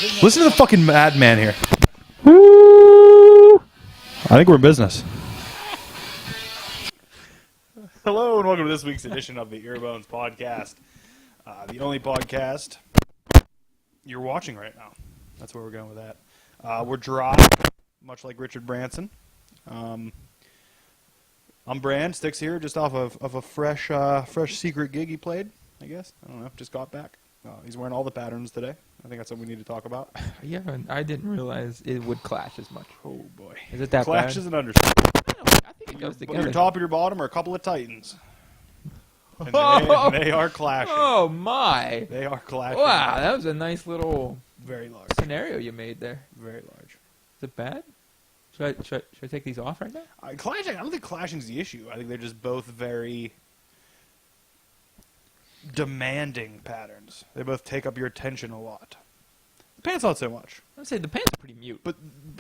Listen to the fucking madman here. Woo! I think we're in business. Hello and welcome to this week's edition of the Earbones podcast. The only podcast you're watching right now. That's where we're going with that. We're dry, much like Richard Branson. I'm Brand, Sticks here, just off of a fresh secret gig he played, I guess. I don't know, just got back. He's wearing all the patterns today. I think that's what we need to talk about. Yeah, I didn't realize it would clash as much. Oh, boy. Is it that Clash bad? is an understatement. I think it goes together. Your top or your bottom are a couple of Titans. And they are clashing. Oh, my. They are clashing. Wow, that was a nice little Very large. scenario you made there. Very large. Is it bad? Should I take these off right now? Clashing, I don't think clashing's the issue. I think they're just both very demanding patterns. They both take up your attention a lot. The pants not so much. I would say the pants are pretty mute. But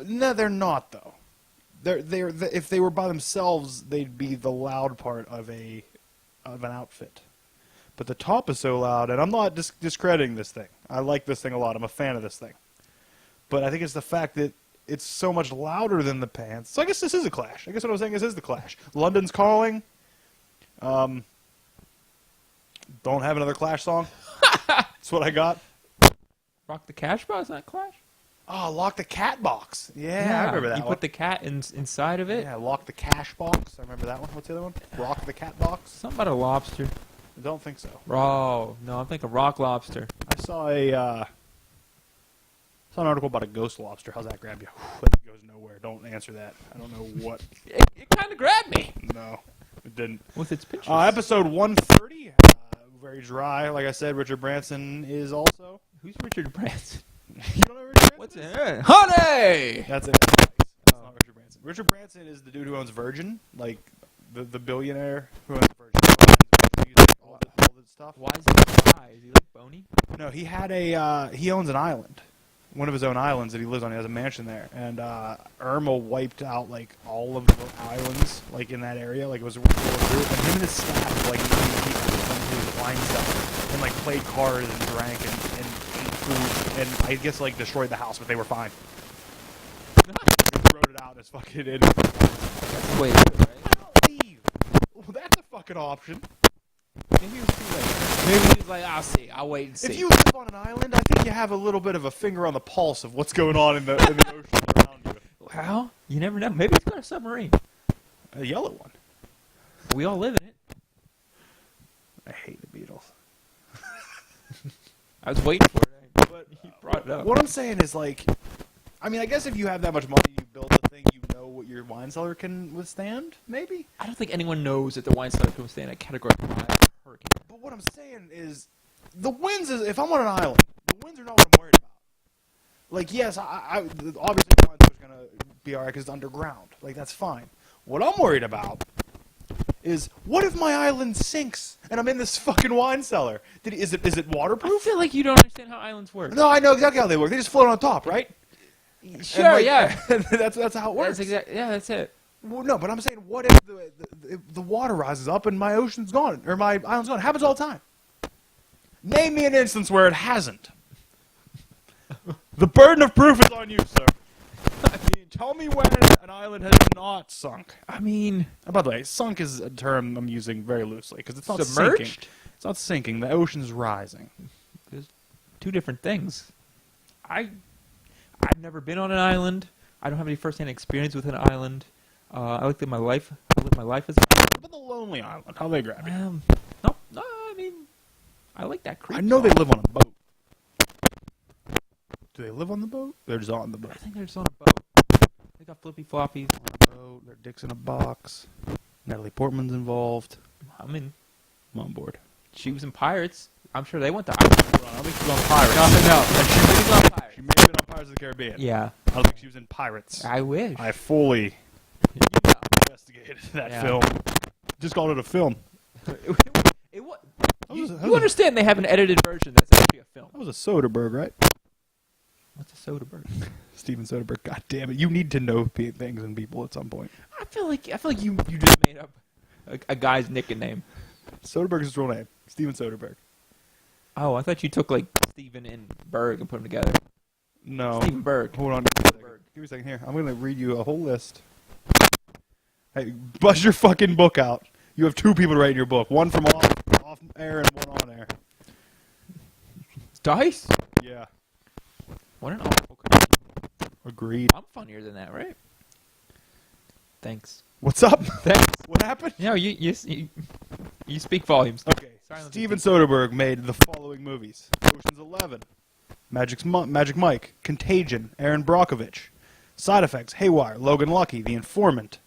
no, they're not though. They're if they were by themselves, they'd be the loud part of an outfit. But the top is so loud, and I'm not discrediting this thing. I like this thing a lot. I'm a fan of this thing. But I think it's the fact that it's so much louder than the pants. So I guess this is a clash. I guess what I'm saying is this is the clash. London's Calling. Don't have another Clash song. That's what I got. Rock the Cash Box, not Clash? Oh, Lock the Cat Box. Yeah, I remember that You one. put the cat inside of it? Yeah, Lock the Cash Box. I remember that one. What's the other one? Rock the Cat Box. Something about a lobster. I don't think so. Oh, no, I'm thinking rock lobster. I saw an article about a ghost lobster. How's that grab you? That goes nowhere. Don't answer that. I don't know what. It kind of grabbed me. No, it didn't. With its pictures. Episode 130. Very dry. Like I said, Richard Branson is also. Who's Richard Branson? You don't know Richard Branson? What's it? Honey! That's it. That's not Richard Branson. Richard Branson is the dude who owns Virgin, like the billionaire who owns Virgin. All the stuff. Why is he dry? Is he like bony? No, he owns an island. One of his own islands that he lives on. He has a mansion there. And Irma wiped out like all of the islands like in that area. Like it was a really cool group. And him and his staff like 90 people went to his wine cellar and like played cards and drank and ate food and I guess like destroyed the house, but they were fine. He wrote it out in his fucking interview. That's the way it is, right? Don't leave. Well, that's a fucking option. Maybe it was too late. Maybe he was like, I'll wait and see. If you live on an island, I think you have a little bit of a finger on the pulse of what's going on in the ocean around you. Well, you never know. Maybe he's got a submarine. A yellow one. We all live in it. I hate the Beatles. I was waiting for it. But You brought it up. what I'm saying is like, I mean, I guess if you have that much money, you build the thing, you know what your wine cellar can withstand, maybe? I don't think anyone knows that the wine cellar can withstand a Category 5 hurricane. But what I'm saying is, the winds is, if I'm on an island, the winds are not what I'm worried about. Like, yes, obviously the wine cellar's going to be alright because it's underground. Like, that's fine. What I'm worried about is, what if my island sinks and I'm in this fucking wine cellar? Is it waterproof? I feel like you don't understand how islands work. No, I know exactly how they work. They just float on top, right? Sure, And, like, yeah. that's how it works. That's it. Well, no, but I'm saying, what if the water rises up and my ocean's gone, or my island's gone? It happens all the time. Name me an instance where it hasn't. The burden of proof is on you, sir. Tell me when an island has not sunk. I mean... By the way, sunk is a term I'm using very loosely, because it's not Submerged? sinking. It's not sinking. The ocean's rising. There's two different things. I've never been on an island. I don't have any first-hand experience with an island. I live my life as an island. But the Lonely Island, how they grab you? No, I mean, I like that creep. I know they live on a boat. Do they live on the boat? They're just on the boat. I think they're just on a boat. They got flippy floppies. On a boat, their dick's in a box. Natalie Portman's involved. I mean, I'm on board. she was in Pirates. I'm sure they went to Ireland. I don't think she was on Pirates. No. She was on Pirates. She may have been on Pirates of the Caribbean. Yeah. I don't think she was in Pirates. I wish. I fully You know. investigated that Yeah. film. Just called it a film. You understand they have an edited version that's actually a film. That was a Soderbergh, right? What's a Soderbergh? Steven Soderbergh. God damn it! You need to know things and people at some point. I feel like you just made up a guy's nickname. Soderbergh's his real name. Steven Soderbergh. Oh, I thought you took like Steven and Berg and put them together. No. Steven Berg. Hold on. Give me a second here. I'm going to read you a whole list. Hey, bust your fucking book out. You have 2 people to write in your book. One from off air and one on air. Dice? Yeah. What an awful company. Agreed. I'm funnier than that, right? Thanks. What's up? Thanks. What happened? No, you speak volumes. Okay. Silence Steven is deep. Soderbergh made the following movies: Ocean's 11, Magic Mike, Contagion, Aaron Brockovich, Side Effects, Haywire, Logan Lucky, The Informant,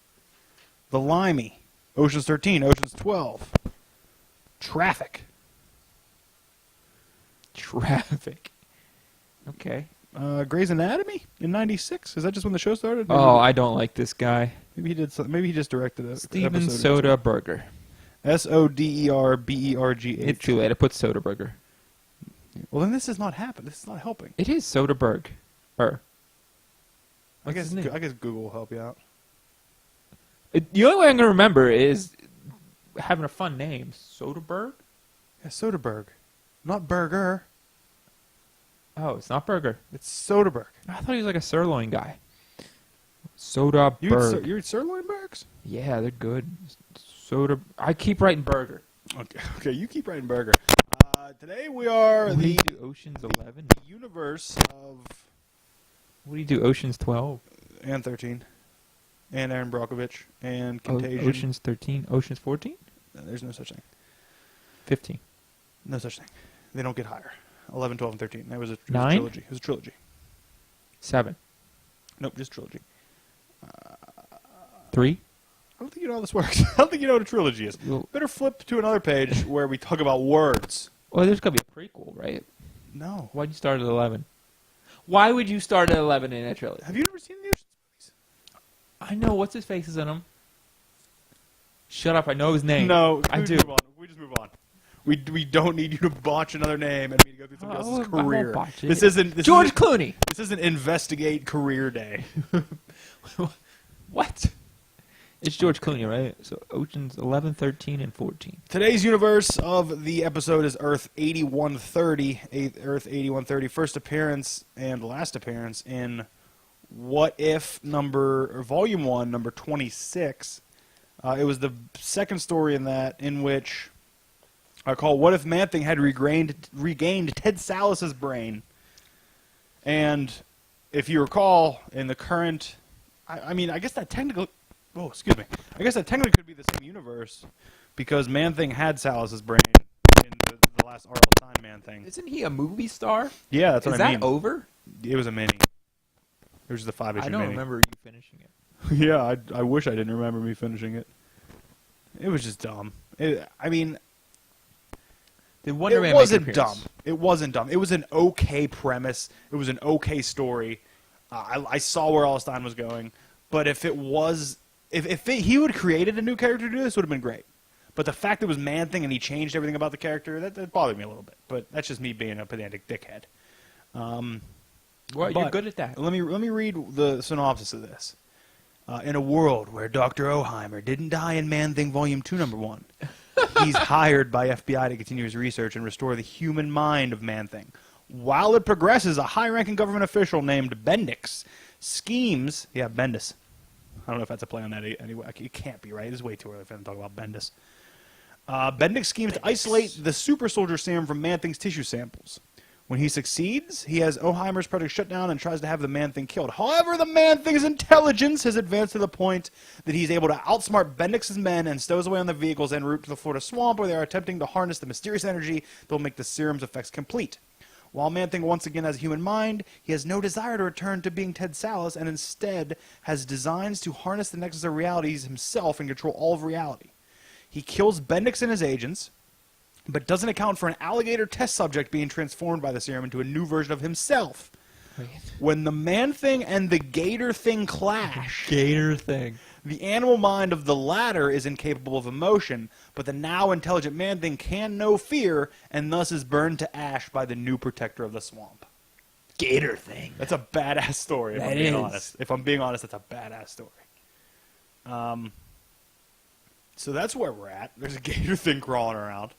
The Limey, Ocean's 13, Ocean's 12, Traffic. Traffic. Okay. Grey's Anatomy in '96. Is that just when the show started? Oh, I don't like this guy. Maybe he did. Maybe he just directed it. Steven Soderbergh. Soderbergh. It's too late. I put Soderbergh. Well, then this does not happen. This is not helping. It is Soderbergh. I What's his name? guess Google will help you out. The only way I'm going to remember is having a fun name. Soderbergh? Yeah, Soderbergh, not Burger. Oh, it's not Burger. It's Soderbergh. I thought he was like a sirloin guy. Soderbergh. You eat sirloin burgers? Yeah, they're good. Soda. I keep writing burger. Okay, you keep writing burger. Today we are What do the you do? Ocean's 11. universe of What do you do? Ocean's 12. and 13, and Aaron Brockovich, and Contagion. Ocean's 13. Ocean's 14. There's no such thing. 15. No such thing. They don't get higher. 11, 12, and 13. That was a Nine? trilogy. It was a trilogy. 7. Nope, just trilogy. 3. I don't think you know how this works. I don't think you know what a trilogy is. Well, Better flip to another page where we talk about words. there's got to be a prequel, right? No. Why'd you start at 11? Why would you start at 11 in a trilogy? Have you never seen the Ocean's movies? I know. What's his face is in them? Shut up. I know his name. No, I do. We just move on. We don't need you to botch another name and me to go through somebody else's I won't career. botch it. This isn't George Clooney. This isn't investigate career day. What? It's George Clooney, right? So Ocean's 11, 13, and 14. Today's universe of the episode is Earth 8130. Earth 8130. First appearance and last appearance in What If Volume 1, number 26. It was the second story in that, in which I call What If Man-Thing had regained Ted Salas's brain. And if you recall, in the current... I guess that technically... Oh, excuse me. I guess that technically could be the same universe, because Man-Thing had Salas's brain in the last R.L. Stein Man-Thing. Isn't he a movie star? Yeah, that's what I mean. Is that over? It was a mini. It was the 5-issue mini. I don't remember you finishing it. Yeah, I wish I didn't remember me finishing it. It was just dumb. Did Wonder Man it wasn't make an dumb. appearance? It wasn't dumb. It was an okay premise. It was an okay story. I saw where R.L. Stein was going, but if it was... If he would have created a new character to do this, would have been great. But the fact that it was Man-Thing and he changed everything about the character, that bothered me a little bit. But that's just me being a pedantic dickhead. Well, you're good at that. Let me read the synopsis of this. In a world where Dr. Oheimer didn't die in Man-Thing Volume 2, Number 1, he's hired by FBI to continue his research and restore the human mind of Man-Thing. While it progresses, a high-ranking government official named Bendix schemes... Yeah, Bendis. I don't know if that's a play on that anyway. It can't be, right? This is way too early for them to talk about Bendis. Bendix schemes to isolate the super soldier serum from Man-Thing's tissue samples. When he succeeds, he has Oheimer's project shut down and tries to have the Man-Thing killed. However, the Man-Thing's intelligence has advanced to the point that he's able to outsmart Bendix's men and stows away on the vehicles en route to the Florida swamp, where they are attempting to harness the mysterious energy that will make the serum's effects complete. While Man-Thing once again has a human mind, he has no desire to return to being Ted Salas, and instead has designs to harness the nexus of realities himself and control all of reality. He kills Bendix and his agents, but doesn't account for an alligator test subject being transformed by the serum into a new version of himself. Wait. When the Man-Thing and the Gator Thing clash, Gator thing. the animal mind of the latter is incapable of emotion, but the now intelligent Man-Thing can know fear, and thus is burned to ash by the new protector of the swamp. Gator thing. That's a badass story, if That I'm being is. honest. If I'm being honest, that's a badass story. So that's where we're at. There's a gator thing crawling around.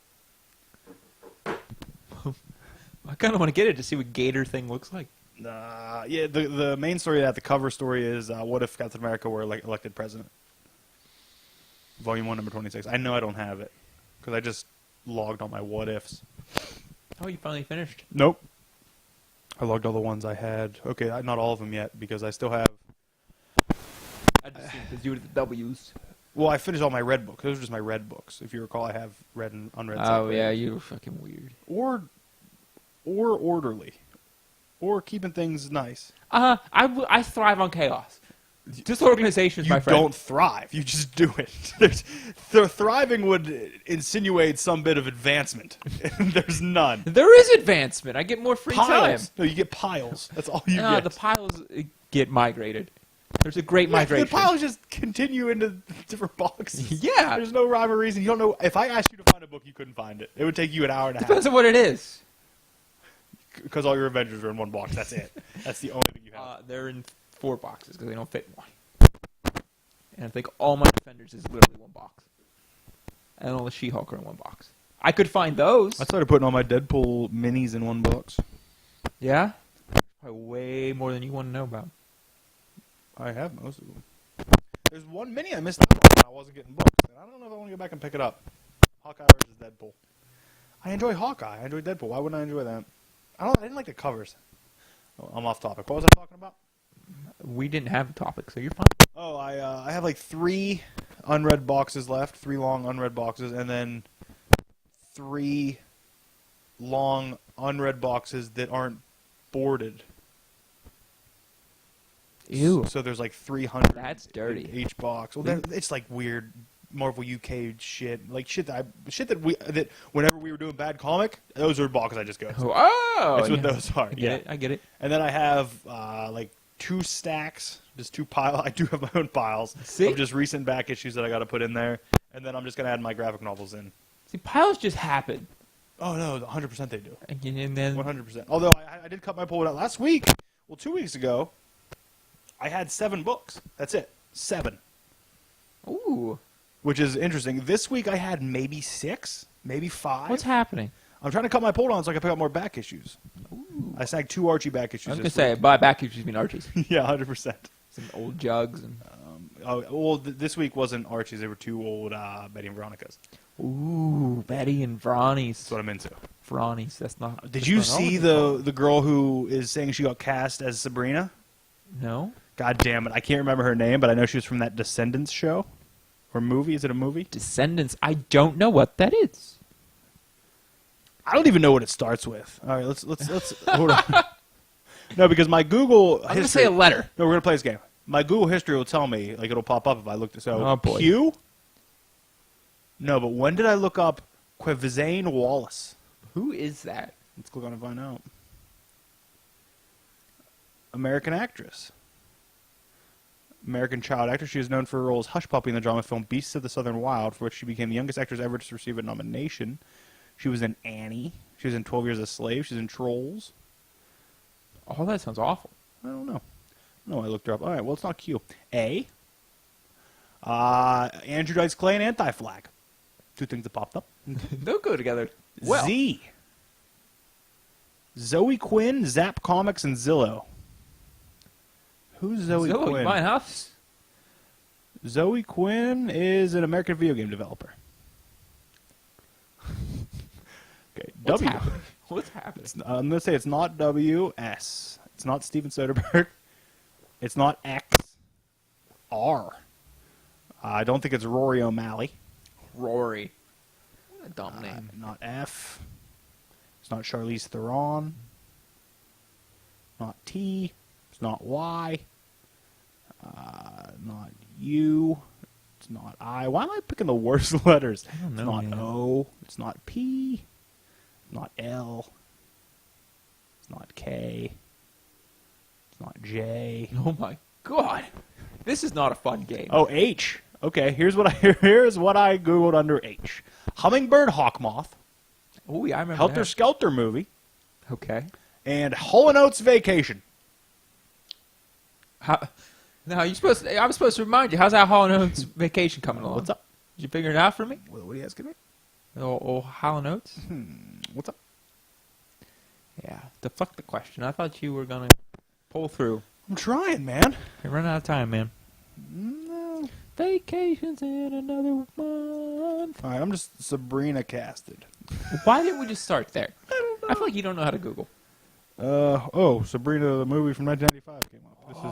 I kind of want to get it to see what Gator thing looks like. Yeah, the main story of that, the cover story is what if Captain America were elected president? Volume 1, number 26. I know I don't have it because I just logged all my what ifs. Oh, you finally finished. Nope. I logged all the ones I had. Okay, not all of them yet because I still have. I just because you were the W's. Well, I finished all my red books. Those are just my red books. If you recall, I have read and unread. Oh separate. yeah, you were fucking weird. Or orderly, or keeping things nice. I thrive on chaos. Disorganization is my friend. You don't thrive. You just do it. Thriving would insinuate some bit of advancement. There's none. There is advancement. I get more free time. Piles. No, you get piles. That's all you get. The piles get migrated. There's a great migration. The piles just continue into different boxes. Yeah. There's no rhyme or reason. You don't know. If I asked you to find a book, you couldn't find it. It would take you an hour and a half. Depends on what it is. Because all your Avengers are in one box. That's it. That's the only thing you have. They're in 4 boxes because they don't fit in one. And I think all my Defenders is literally 1 box. And all the She-Hulk are in 1 box. I could find those. I started putting all my Deadpool minis in 1 box. Yeah? Probably way more than you want to know about. I have most of them. There's 1 mini I missed out on when I wasn't getting books. And I don't know if I want to go back and pick it up. Hawkeye versus Deadpool. I enjoy Hawkeye. I enjoy Deadpool. Why wouldn't I enjoy that? I didn't like the covers. Oh, I'm off topic. What was I talking about? We didn't have a topic, so you're fine. Oh, I have like 3 unread boxes left. 3 long unread boxes. And then 3 long unread boxes that aren't boarded. Ew. So there's like 300. That's dirty. In each box. Well, it's like weird Marvel UK shit, like shit that whenever we were doing Bad Comic, those are boxes I just go to. Oh, That's what those are. I get it. And then I have like 2 stacks, just 2 piles. I do have my own piles of just recent back issues that I got to put in there, and then I'm just gonna add my graphic novels in. See, piles just happen. Oh no, 100% they do. And then 100%. Although I did cut my pull out last week. Well, 2 weeks ago, I had 7 books. That's it, 7. Ooh. Which is interesting. This week I had maybe 6, maybe 5. What's happening? I'm trying to cut my pull down so I can pick up more back issues. Ooh. I snagged 2 Archie back issues. I was gonna say buy back issues mean Archies. Yeah, 100%. Some old jugs and. This week wasn't Archies. They were 2 old Betty and Veronica's. Ooh, Betty and Vronies. That's what I'm into. Vronies. That's not. Did you see the girl who is saying she got cast as Sabrina? No. God damn it! I can't remember her name, but I know she was from that Descendants show. Or movie? Is it a movie? Descendants. I don't know what that is. I don't even know what it starts with. All right, let's hold on. No, because my Google history. I'm gonna say a letter. No, we're gonna play this game. My Google history will tell me, like it'll pop up if I look this. So Oh, boy. Q. No, but when did I look up Quevizane Wallace? Who is that? Let's click on it and find out. American actress. American child actor. She is known for her role as Hush Puppy in the drama film Beasts of the Southern Wild, for which she became the youngest actress ever to receive a nomination. She was in Annie. She was in 12 Years a Slave. She was in Trolls. Oh, that sounds awful. I don't know. No, I looked her up. All right, well, it's not Q. A. Andrew Dice Clay and Anti-Flag. 2 things that popped up. They'll go together. Well. Z. Zoe Quinn, Zap Comics, and Zillow. Who's Zoe Quinn? My house. Zoe Quinn is an American video game developer. Okay, What's W. happening? What's happening? I'm going to say it's not W.S. It's not Steven Soderbergh. It's not X. R. I don't think it's Rory O'Malley. Rory. What a dumb name. Not F. It's not Charlize Theron. Not T. It's not Y. Not U. It's not I. Why am I picking the worst letters? I don't know, It's not man. O. It's not P. Not L. It's not K. It's not J. Oh my god. This is not a fun game. Oh, H. Okay, here's what I googled under H. Hummingbird Hawkmoth. Oh, yeah, I remember Helter that. Skelter movie. Okay. And Hall & Oates Vacation. Now, I'm supposed to remind you, how's that Hall & Oates vacation coming along? What's up? Did you figure it out for me? What are you asking me? Oh, Hall & Oates? What's up? Yeah. Deflect the question. I thought you were going to Pull through. I'm trying, man. You're running out of time, man. No. Vacations in another month. All right, I'm just Sabrina casted. Why didn't we just start there? I don't know. I feel like you don't know how to Google. Sabrina, the movie from 1995 came up. This is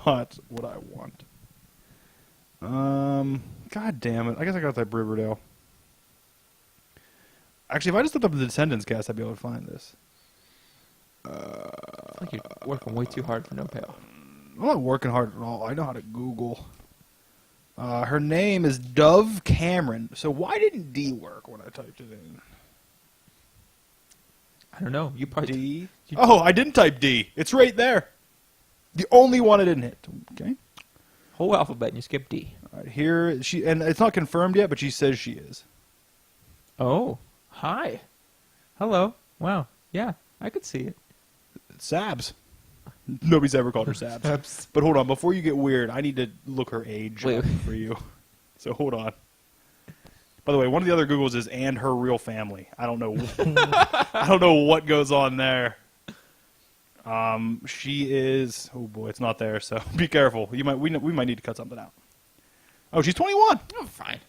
not what I want. God damn it. I guess I got that Riverdale. Actually, if I just looked up the Descendants cast, I'd be able to find this. I feel like you're working way too hard for no payoff. I'm not working hard at all. I know how to Google. Her name is Dove Cameron. So why didn't D work when I typed it in? I don't know. You probably D. Oh, I didn't type D. It's right there. The only one I didn't hit. Okay. whole alphabet and you skip D. All right, here and it's not confirmed yet, but she says she is. Oh, hi. Hello. Wow. Yeah, I could see it. Sabs. Nobody's ever called her Sabs. Sabs. But hold on, before you get weird, I need to look her age Wait. up for you. So hold on. By the way, one of the other Googles is "and her real family." I don't know. I don't know what goes on there. She is. Oh boy, it's not there. So be careful. We might need to cut something out. Oh, she's 21. Oh, fine.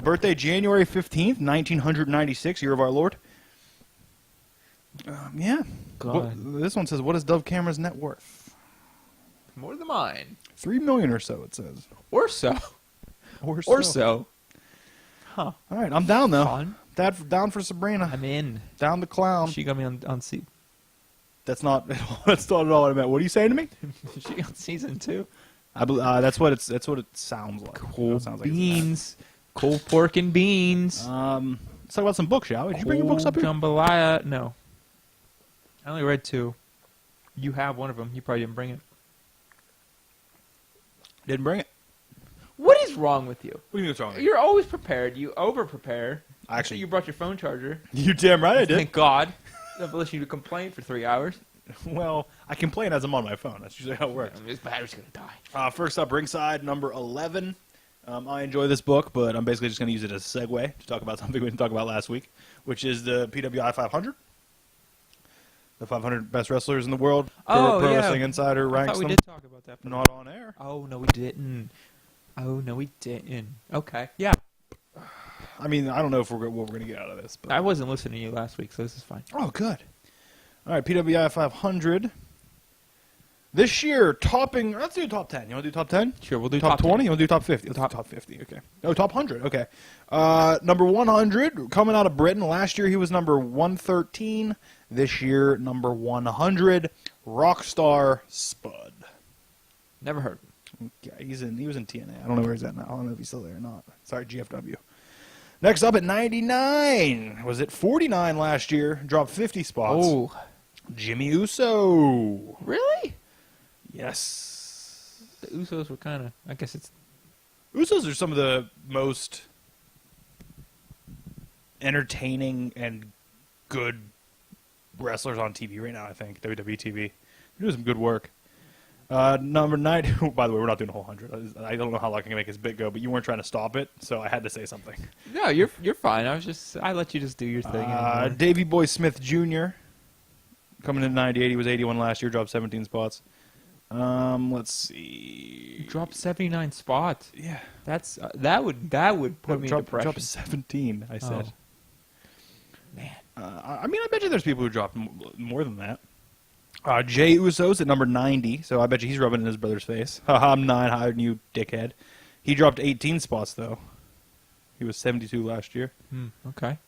Birthday January 15th, 1996, year of our Lord. Yeah. God. This one says, "What is Dove Cameron's net worth?" More than mine. $3 million or so. It says. Or so. Or so. Huh. All right, I'm down though. Fun. Down for Sabrina. I'm in. Down the clown. She got me on seat. That's not. That's not at all what I meant. What are you saying to me? She got season 2. That's what it sounds like. Cold It sounds like beans. Cold pork and beans. Let's talk about some books, shall we? Did you bring your books up here? Jambalaya. No. I only read 2. You have one of them. You probably didn't bring it. Didn't bring it. What is wrong with you? What do you mean what's wrong? You're always prepared. You over-prepare. Actually, You brought your phone charger. you damn right I did. Thank God. I've listened you to complain for 3 hours. Well, I complain as I'm on my phone. That's usually how it works. This battery's going to die. First up, Ringside, number 11. I enjoy this book, but I'm basically just going to use it as a segue to talk about something we didn't talk about last week, which is the PWI 500. The 500 best wrestlers in the world. Oh, Pro yeah. Wrestling Insider I ranks thought we them. did talk about that. but- Not on air. Oh, no, we didn't. Okay. Yeah. I mean, I don't know if what we're going to get out of this. But. I wasn't listening to you last week, so this is fine. Oh, good. All right, PWI 500. This year, topping... Let's do top 10. You want to do top 10? Sure, we'll do Top 20? 10. You want to do top 50? Let's do top 50, okay. No, top 100, okay. Number 100, coming out of Britain. Last year, he was number 113. This year, number 100, Rockstar Spud. Never heard. Okay, he was in TNA. I don't know where he's at now. I don't know if he's still there or not. Sorry, GFW. Next up at 99. Was it 49 last year? Dropped 50 spots. Oh. Jimmy Uso. Really? Yes. The Usos were kind of... I guess it's... Usos are some of the most entertaining and good wrestlers on TV right now, I think. WWE TV. They're doing some good work. Number 9. By the way, we're not doing a whole 100. I don't know how long I can make this bit go, but you weren't trying to stop it, so I had to say something. No, you're fine. I let you just do your thing. Davey Boy Smith Jr. Coming in 98. He was 81 last year. Dropped 17 spots. Let's see. You dropped 79 spots. Yeah. That's that would put me in depression. Dropped 17, I said. Oh. Man. I mean, I bet you there's people who dropped more than that. Jay Uso's at number 90, so I bet you he's rubbing in his brother's face. Haha, I'm 9 higher than you, dickhead. He dropped 18 spots, though. He was 72 last year. Okay.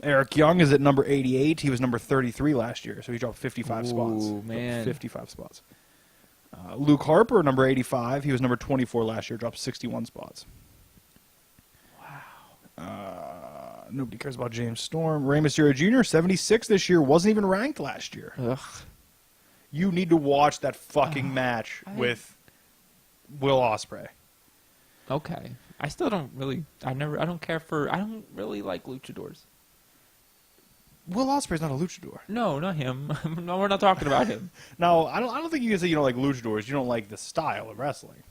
Eric Young is at number 88. He was number 33 last year, so he dropped 55 spots. Ooh, man. 55 spots. Luke Harper, number 85. He was number 24 last year, dropped 61 spots. Wow. Nobody cares about James Storm. Rey Mysterio Jr., 76 this year, wasn't even ranked last year. Ugh. You need to watch that fucking match with Will Ospreay. Okay. I still don't really... I don't really like luchadors. Will Ospreay's not a luchador. No, not him. No, we're not talking about him. No, I don't think you can say you don't like luchadors. You don't like the style of wrestling.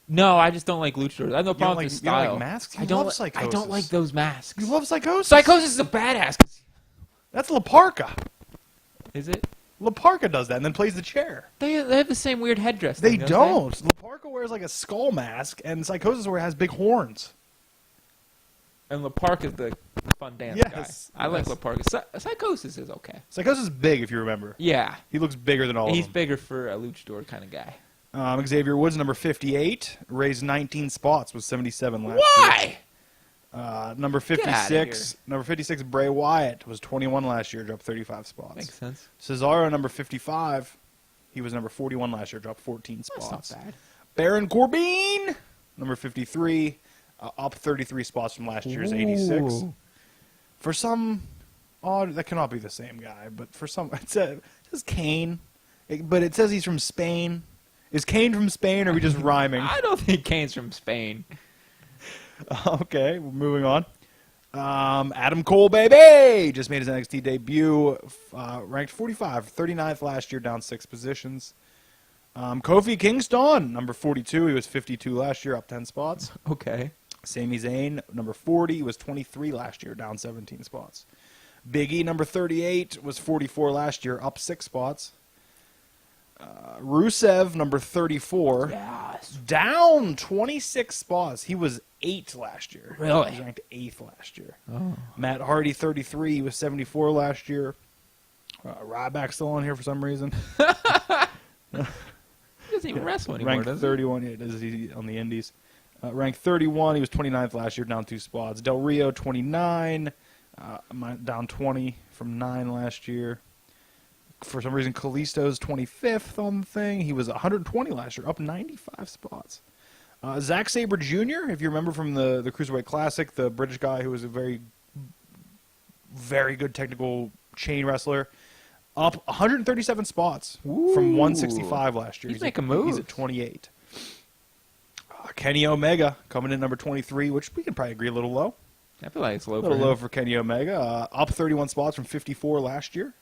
No, I just don't like luchadors. I have no problem like- with the you don't like style. masks? You I don't love Psychosis. I don't like those masks. You love Psychosis? Psychosis is a badass. That's La Parka. Is it? La Parka does that and then plays the chair. They have the same weird headdress. They thing, don't. La Parka wears like a skull mask, and Psychosis has big horns. And La Park is the fun dance Yes, guy. I like yes. La Park. Psychosis is okay. Psychosis is big, if you remember. Yeah. He looks bigger than all He's of them. bigger for a luchador kind of guy. Xavier Woods, number 58, raised 19 spots with 77 last year. Why? Number Get outta 56, Bray Wyatt was 21 last year, dropped 35 spots. Makes sense. Cesaro, number 55, he was number 41 last year, dropped 14 spots. That's not bad. Baron Corbin, number 53, up 33 spots from last year's 86. Ooh. For some, that cannot be the same guy, but for some, it says Kane, but it says he's from Spain. Is Kane from Spain, or are we just rhyming? I don't think Kane's from Spain. Okay, we're moving on. Adam Cole, baby! Just made his NXT debut. Ranked 45, 39th last year, down 6 positions. Kofi Kingston, number 42. He was 52 last year, up 10 spots. Okay. Sami Zayn, number 40. He was 23 last year, down 17 spots. Big E, number 38, was 44 last year, up 6 spots. Rusev, number 34, Yes. down 26 spots. He was 8 last year. Really? He was ranked 8th last year. Oh. Matt Hardy, 33. He was 74 last year. Ryback's still on here for some reason. He doesn't even wrestle anymore, Ranked does he? 31. Yeah, does he on the Indies? Ranked 31. He was 29th last year, down 2 spots. Del Rio, 29. Down 20 from 9 last year. For some reason, Kalisto's 25th on the thing. He was 120 last year, up 95 spots. Zack Sabre Jr., if you remember from the Cruiserweight Classic, the British guy who was a very, very good technical chain wrestler, up 137 spots from 165 last year. He's making moves. He's at 28. Kenny Omega coming in number 23, which we can probably agree a little low. I feel like it's low A little for low him. for Kenny Omega. Up 31 spots from 54 last year.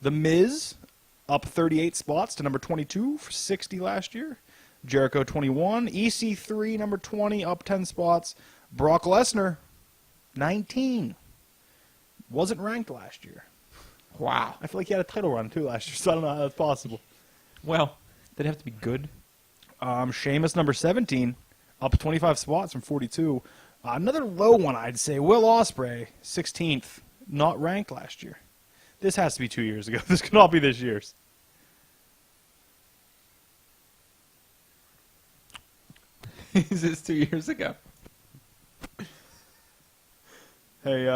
The Miz, up 38 spots to number 22 for 60 last year. Jericho, 21. EC3, number 20, up 10 spots. Brock Lesnar, 19. Wasn't ranked last year. Wow. I feel like he had a title run, too, last year, so I don't know how that's possible. Well, did it have to be good? Sheamus, number 17, up 25 spots from 42. Another low one, I'd say. Will Ospreay, 16th, not ranked last year. This has to be 2 years ago. This cannot be this year's. Is this 2 years ago? Hey,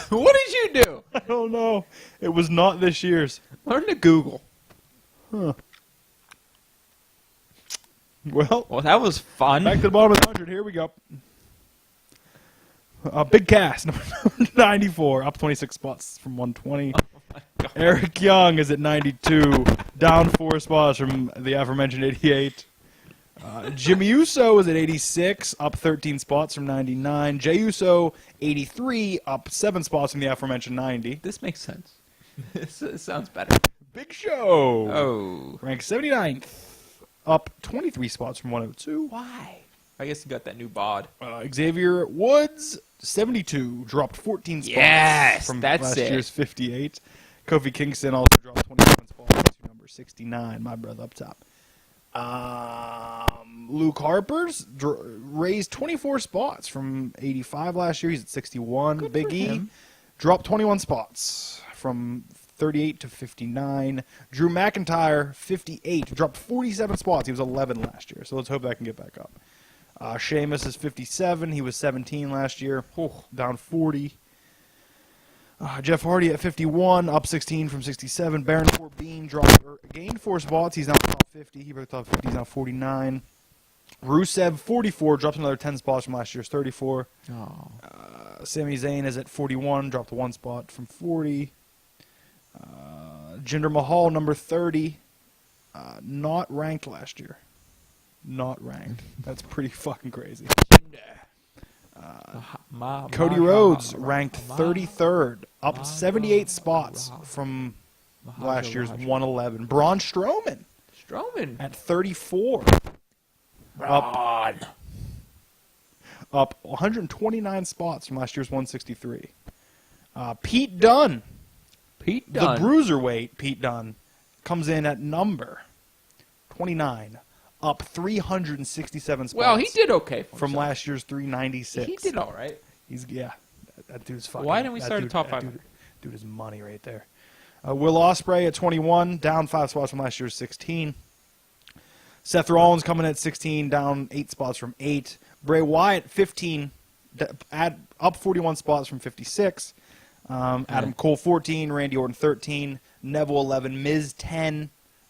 What did you do? I don't know. It was not this year's. Learn to Google. Huh. Well, Well, that was fun. back to the bottom of the 100. Here we go. Big Cass, number 94, up 26 spots from 120. Oh my God. Eric Young is at 92, down 4 spots from the aforementioned 88. Jimmy Uso is at 86, up 13 spots from 99. Jey Uso, 83, up 7 spots from the aforementioned 90. This makes sense. This sounds better. Big Show, Oh. ranked 79th, up 23 spots from 102. Why? I guess you got that new bod. Xavier Woods, 72, dropped 14 spots Yes, from that's last it. year's 58. Kofi Kingston also dropped 27 spots to number 69, my brother up top. Luke Harper's raised 24 spots from 85 last year. He's at 61. Good Big for E him. dropped 21 spots from 38 to 59. Drew McIntyre, 58, dropped 47 spots. He was 11 last year, so let's hope that can get back up. Sheamus is 57. He was 17 last year, down 40. Jeff Hardy at 51, up 16 from 67. Baron Corbin gained 4 spots. He's now top 50. He broke top 50. He's now 49. Rusev, 44, dropped another 10 spots from last year's 34. Oh. Sami Zayn is at 41, dropped 1 spot from 40. Jinder Mahal, number 30, not ranked last year. Not ranked. That's pretty fucking crazy. Cody Rhodes ranked 33rd, up 78 spots from last year's 111. Braun Strowman at 34, up 129 spots from last year's 163. Pete Dunne Pete Dunne. The bruiserweight Pete Dunne comes in at number 29, up 367 spots. Well, he did okay from last year's 396. He did all right. That dude's fucking. Why didn't we start at top 500? Dude is money right there. Will Ospreay at 21, down 5 spots from last year's 16. Seth Rollins coming at 16, down 8 spots from 8. Bray Wyatt 15, up 41 spots from 56. Adam Cole 14, Randy Orton 13, Neville 11, Miz 10,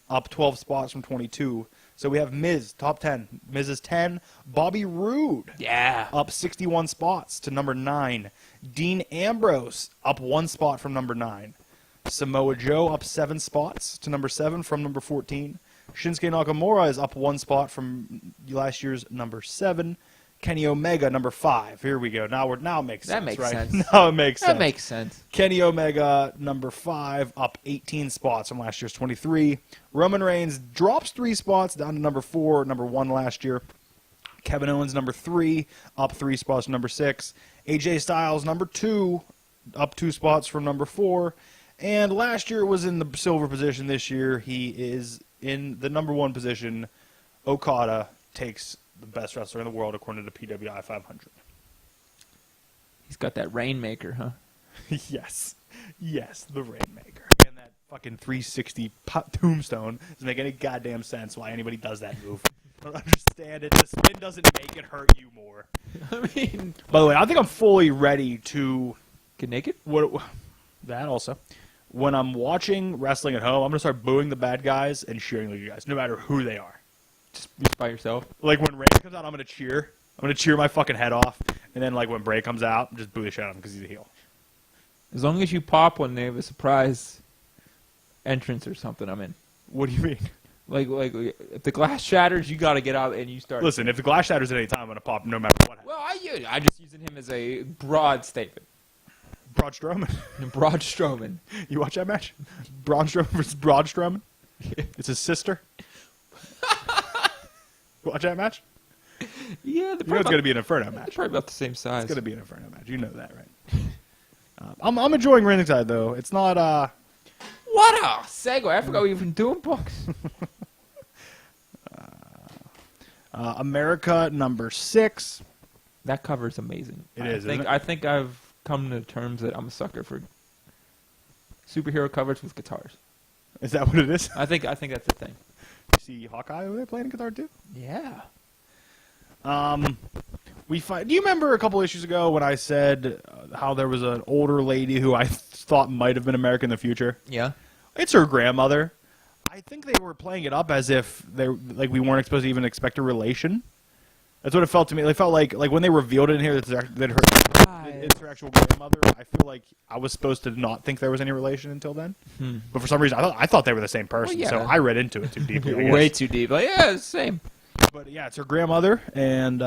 up 12 spots from 22. So we have Miz, top 10. Miz is 10. Bobby Roode, up 61 spots to number 9. Dean Ambrose, up 1 spot from number 9. Samoa Joe, up 7 spots to number 7 from number 14. Shinsuke Nakamura is up 1 spot from last year's number 7. Kenny Omega, number 5. Here we go. Now it makes sense. That makes right? sense. Now it makes sense. That makes sense. Kenny Omega, number 5, up 18 spots from last year's 23. Roman Reigns drops 3 spots down to number 4, number 1 last year. Kevin Owens, number 3, up 3 spots to number 6. AJ Styles, number 2, up 2 spots from number 4. And last year was in the silver position. This year he is in the number 1 position. Okada takes the best wrestler in the world according to PWI 500. He's got that Rainmaker, huh? Yes, the Rainmaker. And that fucking 360 tombstone doesn't make any goddamn sense why anybody does that move. I don't understand it. The spin doesn't make it hurt you more. I mean, by the way, I think I'm fully ready to get naked. That also. When I'm watching wrestling at home, I'm gonna start booing the bad guys and cheering the good guys, no matter who they are. Just by yourself. Like when Reigns comes out, I'm gonna cheer. I'm gonna cheer my fucking head off, and then like when Bray comes out, just boo the shit out of him because he's a heel. As long as you pop when they have a surprise entrance or something, I'm in. What do you mean? Like if the glass shatters, you got to get out and you start. Listen, if the glass shatters at any time, I'm gonna pop no matter what happens. Well, I just using him as a broad statement. Braun Strowman. Braun Strowman. You watch that match? Braun Strowman versus Braun Strowman. It's his sister. Watch that match? Yeah, you know it's going to be an Inferno match. It's probably about the same size. It's going to be an Inferno match. You know that, right? I'm enjoying Ringside, though. It's not, What a segue. I forgot we were even doing books. America, number 6. That cover is amazing. Isn't it? I think I've come to terms that I'm a sucker for superhero covers with guitars. Is that what it is? I think that's the thing. You see Hawkeye over there playing guitar, too? Yeah. Do you remember a couple issues ago when I said how there was an older lady who I thought might have been America in the future? Yeah. It's her grandmother. I think they were playing it up as if we weren't supposed to even expect a relation. That's what it felt to me. It felt like when they revealed it in here that it's her actual grandmother. I feel like I was supposed to not think there was any relation until then. But for some reason, I thought they were the same person. Well, yeah. So I read into it too deeply. I guess. Way too deep. Like, yeah, it's the same. But yeah, it's her grandmother, and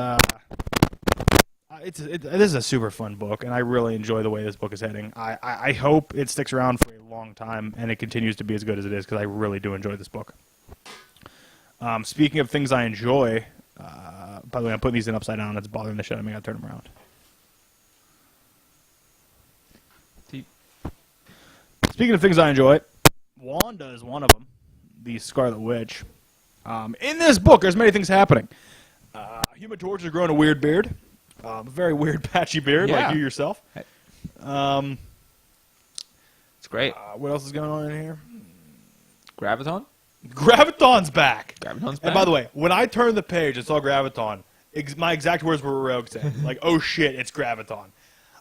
this is a super fun book, and I really enjoy the way this book is heading. I hope it sticks around for a long time, and it continues to be as good as it is, because I really do enjoy this book. Speaking of things I enjoy, by the way, I'm putting these in upside down. It's bothering the shit out of me. I gotta turn them around. Deep. Speaking of things I enjoy, Wanda is one of them, the Scarlet Witch. In this book, there's many things happening. Human Torch is growing a weird beard. A very weird patchy beard, like you yourself. It's great. What else is going on in here? Graviton? Graviton's back! Graviton's back. And by the way, when I turned the page and saw Graviton, my exact words were Rogue saying, like, oh shit, it's Graviton.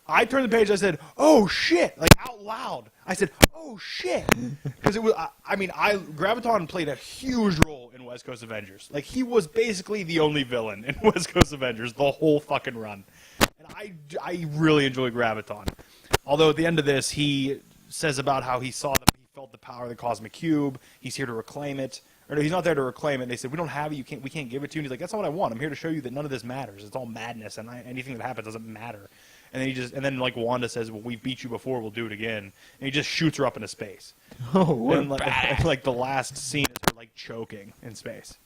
I turned the page and I said, oh shit, like out loud. I said, oh shit. Because it was, Graviton played a huge role in West Coast Avengers. Like, he was basically the only villain in West Coast Avengers the whole fucking run. And I really enjoy Graviton. Although at the end of this, he says about how he felt the power of the Cosmic Cube. He's here to reclaim it. Or no, he's not there to reclaim it. And they said, we don't have it. We can't give it to you. And he's like, that's not what I want. I'm here to show you that none of this matters. It's all madness, and anything that happens doesn't matter. And then like Wanda says, well, we've beat you before. We'll do it again. And he just shoots her up into space. Oh, what and like the last scene is her like choking in space.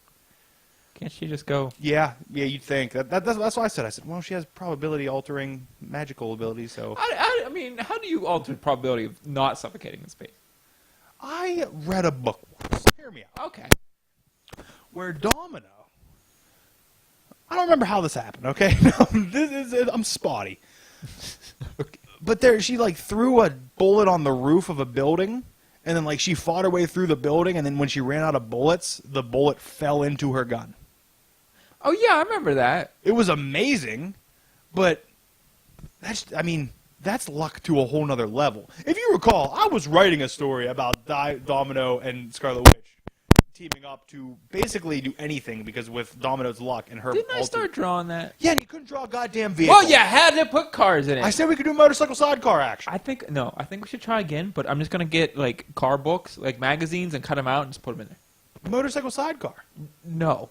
Can't she just go? Yeah, you'd think. That's what I said. I said, well, she has probability-altering magical abilities, so... I mean, how do you alter the probability of not suffocating in space? I read a book once. Hear me out. Okay. Where Domino... I don't remember how this happened, okay? I'm spotty. Okay. But she, like, threw a bullet on the roof of a building, and then, like, she fought her way through the building, and then when she ran out of bullets, the bullet fell into her gun. Oh, yeah, I remember that. It was amazing, but that's luck to a whole nother level. If you recall, I was writing a story about Domino and Scarlet Witch teaming up to basically do anything because with Domino's luck and her... Didn't I start drawing that? Yeah, and you couldn't draw a goddamn vehicle. Well, you had to put cars in it. I said we could do motorcycle sidecar action. I think we should try again, but I'm just going to get, like, car books, like magazines, and cut them out and just put them in there. Motorcycle sidecar. No.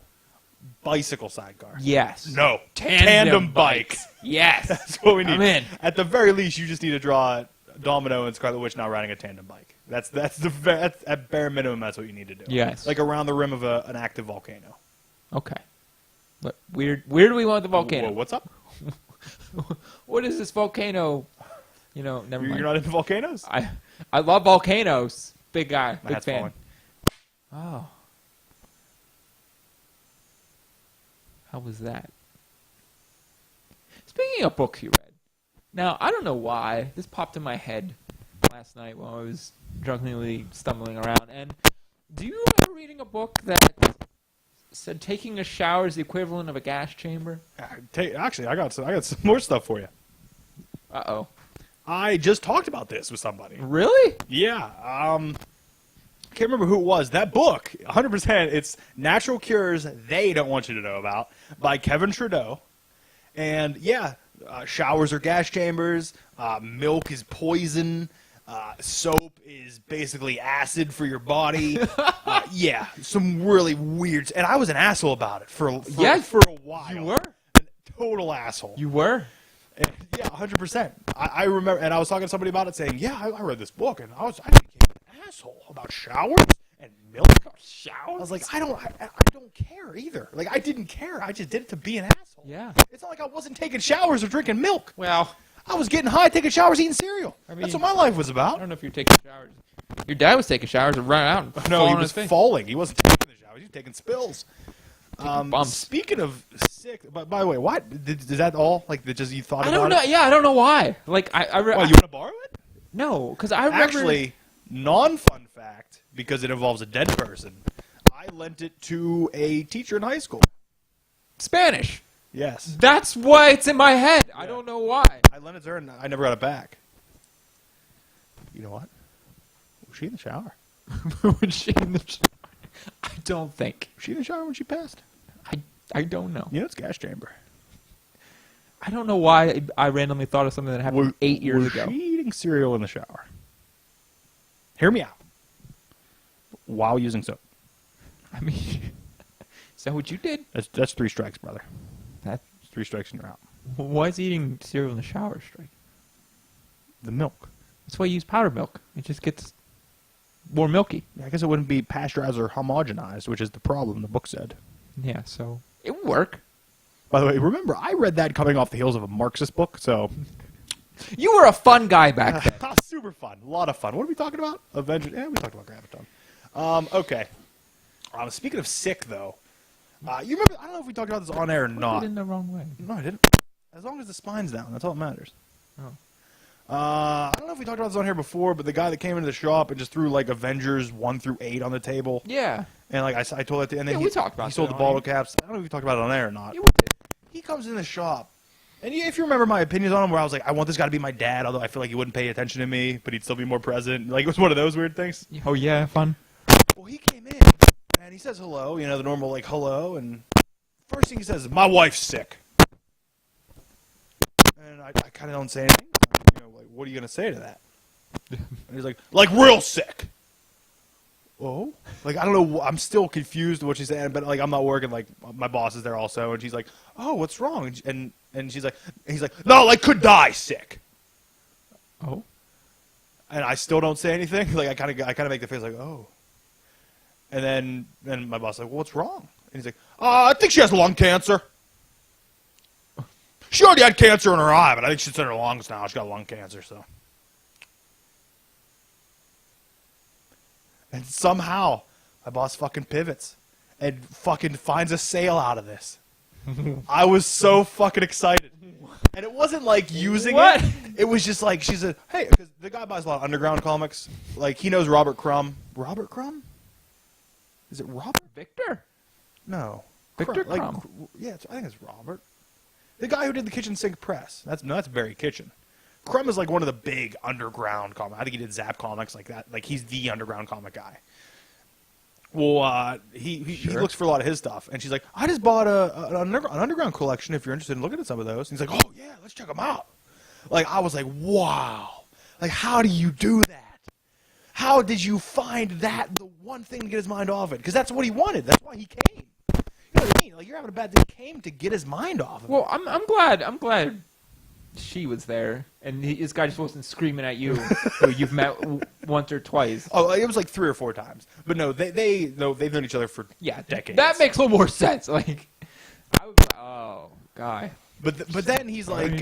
Bicycle sidecar. Yes. No. Tandem bike. bikes. Yes. That's what we need. I'm in. At the very least, you just need to draw Domino and Scarlet Witch now riding a tandem bike. That's at bare minimum. That's what you need to do. Yes. Like around the rim of an active volcano. Okay. But where do we want the volcano? Whoa, what's up? What is this volcano? Never mind. You're not into volcanoes? I love volcanoes. Big guy. My Big hat's fan. falling. Oh. How was that? Speaking of books you read. Now, I don't know why. This popped in my head last night while I was drunkenly stumbling around. And do you remember reading a book that said taking a shower is the equivalent of a gas chamber? Actually, I got some more stuff for you. Uh-oh. I just talked about this with somebody. Really? Yeah. Can't remember who it was. That book, 100%, it's Natural Cures They Don't Want You to Know About by Kevin Trudeau. And, yeah, showers are gas chambers. Milk is poison. Soap is basically acid for your body. Yeah, some really weird... And I was an asshole about it for a while. You were? An total asshole. You were? And, yeah, 100%. I remember, and I was talking to somebody about it saying, yeah, I read this book, and I became an asshole about showers and milk. Showers? I was like, I don't care either. Like, I didn't care. I just did it to be an asshole. Yeah. It's not like I wasn't taking showers or drinking milk. Well, I was getting high, taking showers, eating cereal. That's what my life was I about. don't know if you're taking showers. Your dad was taking showers and running out and No, falling he on was his face. falling. He wasn't taking the showers. He was taking spills. Bumps. Speaking of sick, but by the way, what is that all? Like, that just you thought I about don't know. it? Yeah, I don't know why. Like, Why, you want to borrow it? No, because I remember... Actually, non-fun fact, because it involves a dead person, I lent it to a teacher in high school. Spanish. Yes. That's why it's in my head. I don't know why. I lent it to her, and I never got it back. You know what? Was she in the shower? Was she in the shower? I don't think. Was she in the shower when she passed? I don't know. You know, it's gas chamber. I don't know why I randomly thought of something that happened 8 years ago. Was she eating cereal in the shower? Hear me out. While using soap. I mean, is that what you did? That's 3 strikes, brother. That. 3 strikes and you're out. Why is eating cereal in the shower strike? The milk. That's why you use powdered milk. It just gets more milky. I guess it wouldn't be pasteurized or homogenized, which is the problem, the book said. Yeah, so it would work. By the way, remember, I read that coming off the heels of a Marxist book, so... You were a fun guy back then. Super fun. A lot of fun. What are we talking about? Avengers. Yeah, we talked about Graviton. Okay. Speaking of sick, though, you remember, I don't know if we talked about this on air or Put not. it in the wrong way. No, I didn't. As long as the spine's down, that's all that matters. Oh. I don't know if we talked about this on here before, but the guy that came into the shop and just threw, like, Avengers 1 through 8 on the table. Yeah. And, like, I told it, and then Yeah, we talked about he sold that the on bottle here. caps. I don't know if we talked about it on air or not. Yeah, we did. He comes in the shop, and if you remember my opinions on him, where I was like, I want this guy to be my dad, although I feel like he wouldn't pay attention to me, but he'd still be more present. Like, it was one of those weird things. Oh, yeah, fun. Well, he came in, and he says hello, you know, the normal, like, hello, and first thing he says is, my wife's sick. And I kind of don't say anything. You know, like, what are you going to say to that? And he's like real sick. Oh? Like, I don't know, I'm still confused what she's saying, but, like, I'm not working, like, my boss is there also, and she's like, oh, what's wrong? And he's like, no, like, could die sick. Oh? And I still don't say anything. Like, I kind of make the face like, oh. And then my boss is like, well, what's wrong? he's like, I think she has lung cancer. She already had cancer in her eye, but I think she's in her lungs now. She's got lung cancer, so. And somehow, my boss fucking pivots and fucking finds a sale out of this. I was so fucking excited. And it wasn't like using it. It was just like, she said, hey, because the guy buys a lot of underground comics. Like, he knows Robert Crumb. Robert Crumb? Is it Robert? Victor? No. Victor Crumb. Crumb. Yeah, I think it's Robert. The guy who did the Kitchen Sink Press. That's Barry Kitchen. Crumb is like one of the big underground comics. I think he did Zap Comics like that. Like, he's the underground comic guy. Well, he looks for a lot of his stuff. And she's like, I just bought an underground collection if you're interested in looking at some of those. And he's like, oh, yeah, let's check them out. Like, I was like, wow. Like, how do you do that? How did you find that the one thing to get his mind off it? Because that's what he wanted. That's why he came. You know what I mean? Like, you're having a bad day. He came to get his mind off of it. Well, I'm glad she was there, and this guy just wasn't screaming at you who you've met once or twice. Oh, it was like 3 or 4 times. But no, they've known each other for decades. That makes a little more sense. Like, I would, oh, guy. But then he's like,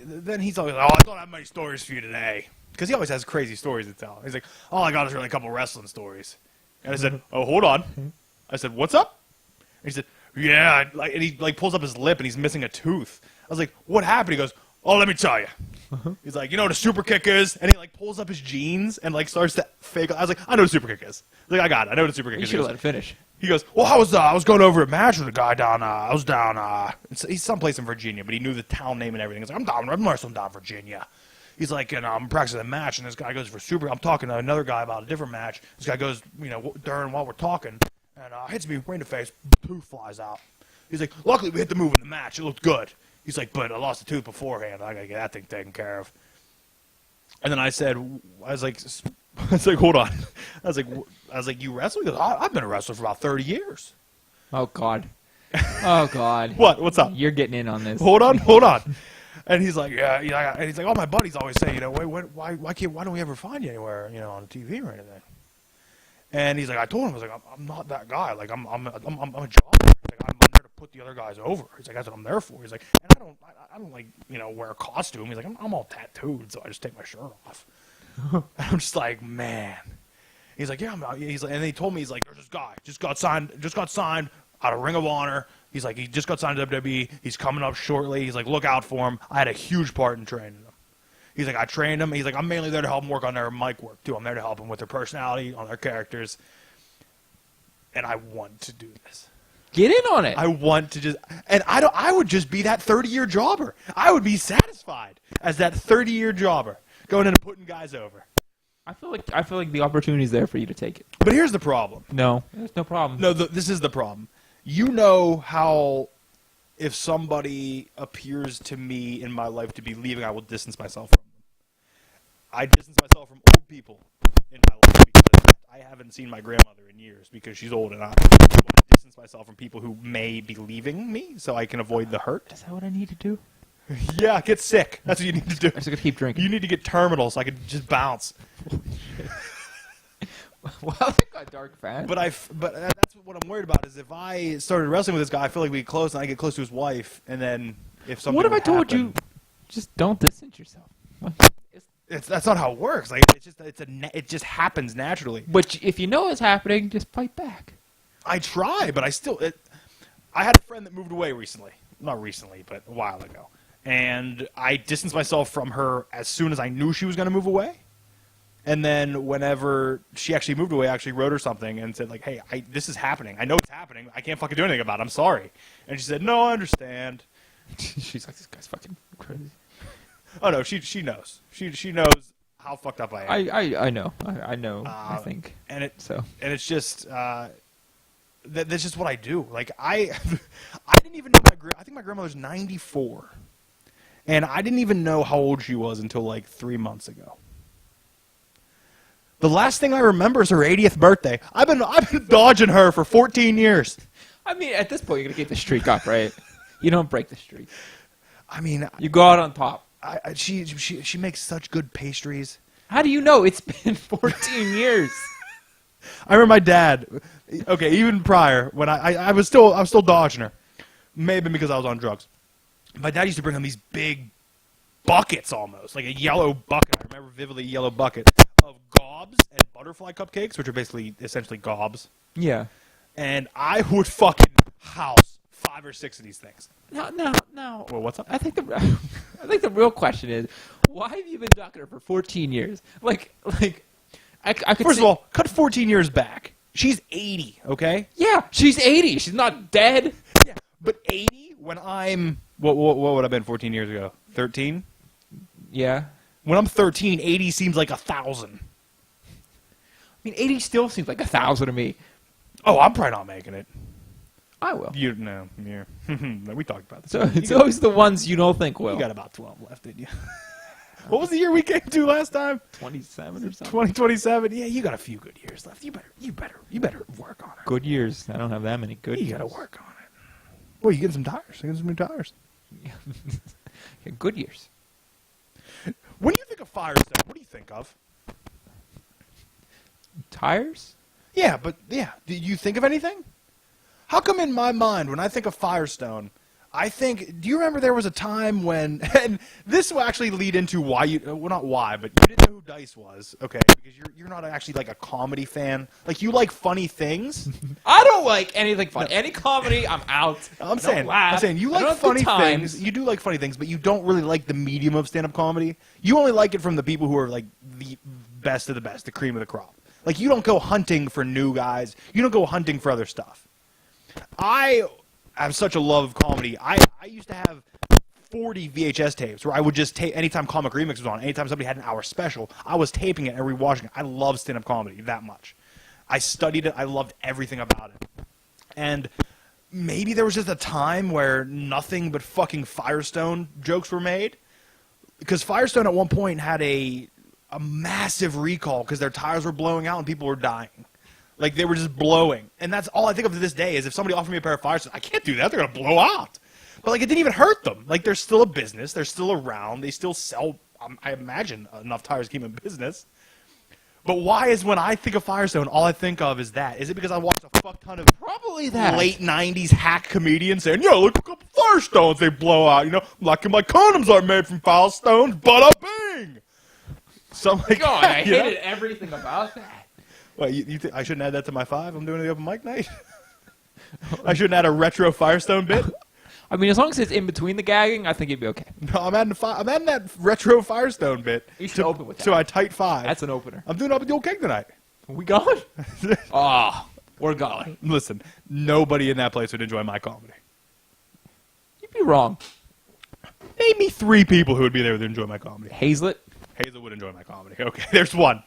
then he's always like, oh, I don't have many stories for you today. Because he always has crazy stories to tell. He's like, all I got is really a couple wrestling stories. And I said, oh, hold on. I said, what's up? And he said, yeah. And he like pulls up his lip and he's missing a tooth. I was like, what happened? He goes, oh, let me tell you. He's like, you know what a super kick is? And he like pulls up his jeans and like starts to fake. I was like, I know what a super kick is. Like, I got it. I know what a super kick is. You should have let it finish. He goes, well, I was going over a match with a guy down. I was down. He's someplace in Virginia, but he knew the town name and everything. He's like, I'm wrestling down Virginia. He's like, and I'm practicing a match, and this guy goes for super. I'm talking to another guy about a different match. This guy goes, you know, during while we're talking, and hits me right in the face. Tooth flies out. He's like, luckily we hit the move in the match. It looked good. He's like, but I lost a tooth beforehand. I gotta get that thing taken care of. And then I was like, hold on. I was like, you wrestle? He goes, I've been a wrestler for about 30 years. Oh God. Oh God. What? What's up? You're getting in on this. Hold on. And he's like, yeah. And he's like, all my buddies always say, you know, why don't we ever find you anywhere, you know, on TV or anything? And he's like, I told him, I was like, I'm not that guy. Like, I'm a jobber. He's like, I'm there to put the other guys over. He's like, that's what I'm there for. He's like, and I don't like, you know, wear a costume. He's like, I'm all tattooed, so I just take my shirt off. And I'm just like, man. He's like, yeah, he's like, and he told me, he's like, there's this guy just got signed out of Ring of Honor. He's like, he just got signed to WWE. He's coming up shortly. He's like, look out for him. I had a huge part in training him. He's like, I trained him. He's like, I'm mainly there to help him work on their mic work, too. I'm there to help them with their personality, on their characters. And I want to do this. Get in on it. I want to just, and I would just be that 30-year jobber. I would be satisfied as that 30-year jobber going in and putting guys over. I feel like the opportunity's there for you to take it. But here's the problem. No, there's no problem. No, this is the problem. You know how if somebody appears to me in my life to be leaving, I will distance myself from them. I distance myself from old people in my life because of that. I haven't seen my grandmother in years because she's old and I want to distance myself from people who may be leaving me so I can avoid the hurt. Is that what I need to do? Yeah, get sick. That's what you need to do. I'm just going to keep drinking. You need to get terminal so I can just bounce. Well, I got dark fast. But that's what I'm worried about is if I started wrestling with this guy, I feel like we get close and I get close to his wife, and then if something what if I told happen, you, just don't distance yourself? That's not how it works. Like it just happens naturally. But if you know it's happening, just fight back. I try, but I had a friend that moved away recently. Not recently, but a while ago. And I distanced myself from her as soon as I knew she was going to move away. And then whenever she actually moved away, I actually wrote her something and said, like, hey, this is happening. I know it's happening. I can't fucking do anything about it. I'm sorry. And she said, no, I understand. She's like, this guy's fucking crazy. Oh, no, she knows. She knows how fucked up I am. I know. I know, I think. And it's just, that's just what I do. Like, I didn't even know I think my grandmother's 94. And I didn't even know how old she was until like 3 months ago. The last thing I remember is her 80th birthday. I've been dodging her for 14 years. I mean, at this point, you're gonna keep the streak up, right? You don't break the streak. I mean, you go out on top. She makes such good pastries. How do you know? It's been 14 years. I remember my dad. Okay, even prior when I was still dodging her. May have been because I was on drugs. My dad used to bring home these big buckets, almost like a yellow bucket. I remember vividly a yellow bucket of gobs and butterfly cupcakes, which are essentially gobs. Yeah. And I would fucking house 5 or 6 of these things. No. Well, what's up? I think the real question is, why have you been ducking her for 14 years? Like I could First of all, cut 14 years back. She's 80, okay? yeah, she's 80. She's not dead. Yeah, but 80 when I'm what would I have been 14 years ago? 13? Yeah. When I'm 13, 80 seems like 1,000. I mean, 80 still seems like 1,000 to me. Oh, I'm probably not making it. I will. You no, yeah. We talked about this. So it's always the ones you don't think will. You got about 12 left, didn't you? What was the year we came to last time? 27 or something. 2027. Yeah, you got a few good years left. You better work on it. Good years. I don't have that many good years. You got to work on it. Well, you getting some tires. You getting some new tires. Yeah, good years. When you think of Firestone, what do you think of? Tires? Yeah, but yeah, do you think of anything? How come in my mind when I think of Firestone, I think, do you remember there was a time when, and this will actually lead into why you, well not why, but you didn't know who Dice was, okay, because you're not actually like a comedy fan. Like you like funny things. I don't like anything funny. Any comedy, I'm out. I'm saying you like funny things. You do like funny things, but you don't really like the medium of stand-up comedy. You only like it from the people who are like the best of the best, the cream of the crop. Like you don't go hunting for new guys. You don't go hunting for other stuff. I have such a love of comedy. I used to have 40 VHS tapes where I would just tape anytime Comic Remix was on, anytime somebody had an hour special, I was taping it and rewatching it. I love stand-up comedy that much. I studied it. I loved everything about it. And maybe there was just a time where nothing but fucking Firestone jokes were made. Because Firestone at one point had a massive recall because their tires were blowing out and people were dying. Like, they were just blowing. And that's all I think of to this day is if somebody offered me a pair of Firestone, I can't do that. They're going to blow out. But, like, it didn't even hurt them. Like, they're still a business. They're still around. They still sell, I imagine, enough tires to keep them in business. But why is when I think of Firestone, all I think of is that? Is it because I watched a fuck ton of Probably that. late 90s hack comedians saying, yo, look a couple Firestones they blow out. You know, like my condoms aren't made from Firestones. Bada bing! Something like God, that, I you know? hated everything about that. What, you think I shouldn't add that to my 5? I'm doing the open mic night. I shouldn't add a retro Firestone bit. I mean, as long as it's in between the gagging, I think it'd be okay. No, I'm adding that retro Firestone bit. You should open with that. So I tight 5. That's an opener. I'm doing up with the old keg tonight. We going? We're going. Listen, nobody in that place would enjoy my comedy. You'd be wrong. Name me 3 people who would be there to enjoy my comedy. Hazlet? Hazel would enjoy my comedy. Okay, there's one.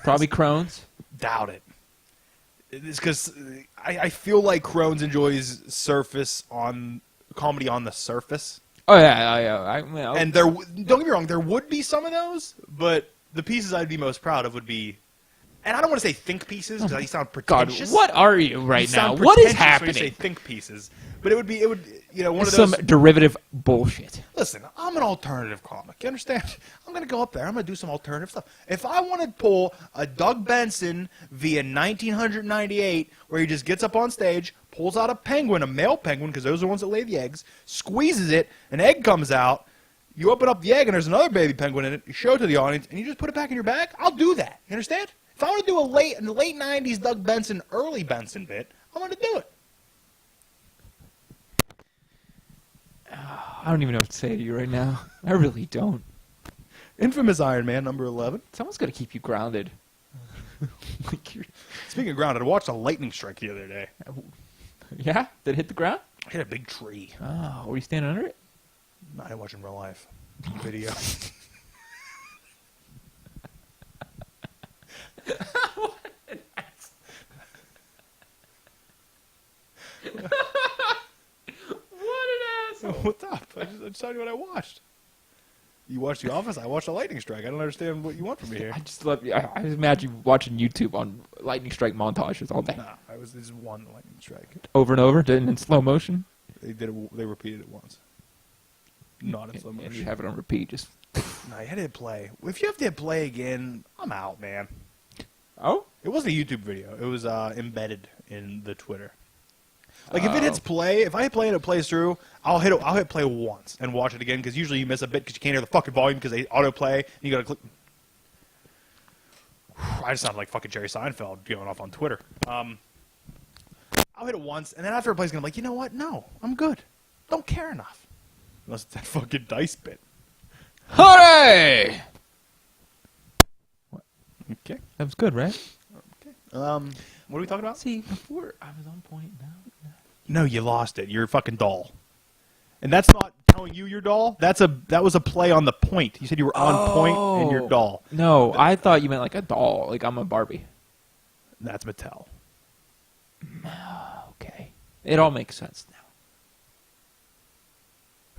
Probably Crohn's. Doubt it. It's because I feel like Crohn's enjoys comedy on the surface. Oh, yeah. And don't get me wrong, there would be some of those, but the pieces I'd be most proud of would be, and I don't want to say think pieces because they sound God, pretentious. what are you right now? Sound What is pretentious when happening? you say think pieces, but it would one of Some those. derivative bullshit. Listen, I'm an alternative comic. You understand? I'm going to go up there. I'm going to do some alternative stuff. If I want to pull a Doug Benson via 1998, where he just gets up on stage, pulls out a penguin, a male penguin, because those are the ones that lay the eggs, squeezes it, an egg comes out, you open up the egg, and there's another baby penguin in it, you show it to the audience, and you just put it back in your bag, I'll do that. You understand? If I want to do a late 90s Doug Benson, early Benson bit, I'm going to do it. I don't even know what to say to you right now. I really don't. Infamous Iron Man, number 11. Someone's got to keep you grounded. Speaking of grounded, I watched a lightning strike the other day. Yeah? Did it hit the ground? I hit a big tree. Oh, were you standing under it? I didn't watch in real life. Video. What's up? I just told you what I watched. You watched The Office? I watched a lightning strike. I don't understand what you want from me here. I just love you. I imagine watching YouTube on lightning strike montages all day. Nah, this one lightning strike. Over and over, did it in slow motion. They repeated it once. Not in slow motion. And you have it on repeat. Just Nah, you had to hit play. If you have to hit play again, I'm out, man. oh, It wasn't a YouTube video. It was embedded in the Twitter. Like if it hits play, if I hit play and it plays through, I'll hit play once and watch it again because usually you miss a bit because you can't hear the fucking volume because they autoplay and you gotta click. I just sound like fucking Jerry Seinfeld going off on Twitter. I'll hit it once and then after it plays, I'm like, you know what? No, I'm good. Don't care enough. Unless it's that fucking dice bit. Hooray! Okay. That was good, right? Okay. What are we talking about? See, before I was on point now. No, you lost it. You're a fucking doll. And that's not telling you you're doll. That was a play on the point. You said you were on point and you're doll. No, I thought you meant like a doll. Like I'm a Barbie. That's Mattel. Okay. It all makes sense now.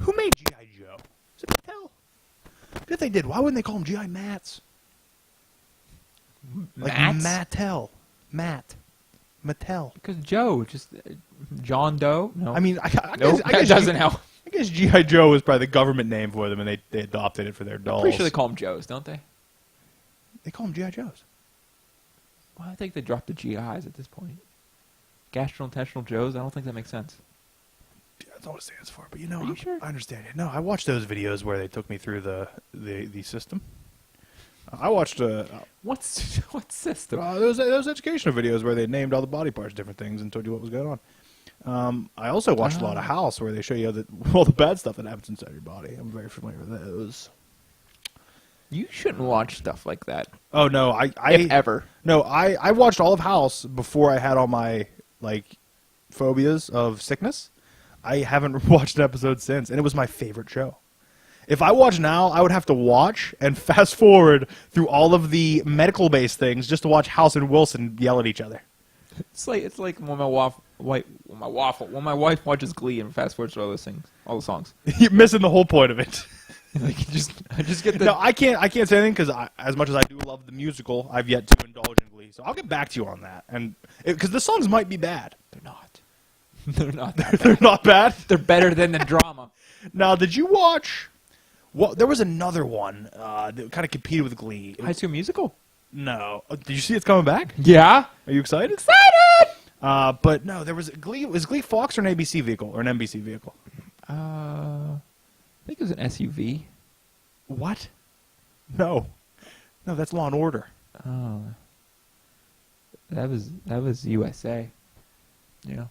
Who made G.I. Joe? Is it Mattel? If they did, why wouldn't they call them G.I. Mats? Like Mats? Mattel. Matt. Mattel. Because Joe, just John Doe? No. I mean, I Nope, guess that doesn't help. I guess G.I. Joe was probably the government name for them, and they adopted it for their dolls. Pretty sure they call them Joes, don't they? They call them G.I. Joes. Well, I think they dropped the GIs at this point. Gastrointestinal Joes? I don't think that makes sense. That's not what it stands for, but you know, Are you sure? I understand it. No, I watched those videos where they took me through the system. I watched What system? those educational videos where they named all the body parts different things and told you what was going on. I also watched a lot of House where they show you all the bad stuff that happens inside your body. I'm very familiar with those. You shouldn't watch stuff like that. Oh no, If ever. No, I watched all of House before I had all my phobias of sickness. I haven't watched an episode since, and it was my favorite show. If I watch now, I would have to watch and fast forward through all of the medical-based things just to watch House and Wilson yell at each other. It's like when my wife watches Glee and fast forwards through all the songs. You're missing the whole point of it. I just get the. No, I can't say anything because as much as I do love the musical, I've yet to indulge in Glee. So I'll get back to you on that, and because the songs might be bad. They're not. They're not. They're not bad. They're better than the drama. Now, did you watch? Well, there was another one that kind of competed with Glee. High School Musical. No, did you see it's coming back? Yeah. Are you excited? Excited. But no, there was Glee. Was Glee Fox or an ABC vehicle or an NBC vehicle? I think it was an SUV. What? No, that's Law and Order. Oh. That was USA. Yeah.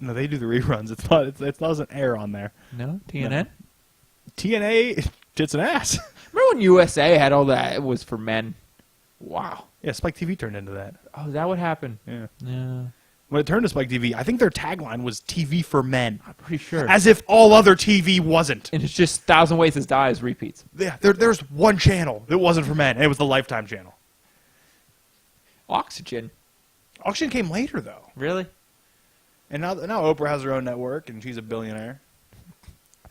No, they do the reruns. It's not. It doesn't air on there. No TNN. No. TNA, tits and ass. Remember when USA had all that? It was for men. Wow. Yeah, Spike TV turned into that. Oh, is that what happened? Yeah. Yeah. When it turned to Spike TV, I think their tagline was TV for men. I'm pretty sure. As if all other TV wasn't. And it's just 1,000 Ways to Die as repeats. Yeah, there's one channel that wasn't for men, and it was the Lifetime channel. Oxygen. Oxygen came later, though. Really? And now Oprah has her own network, and she's a billionaire.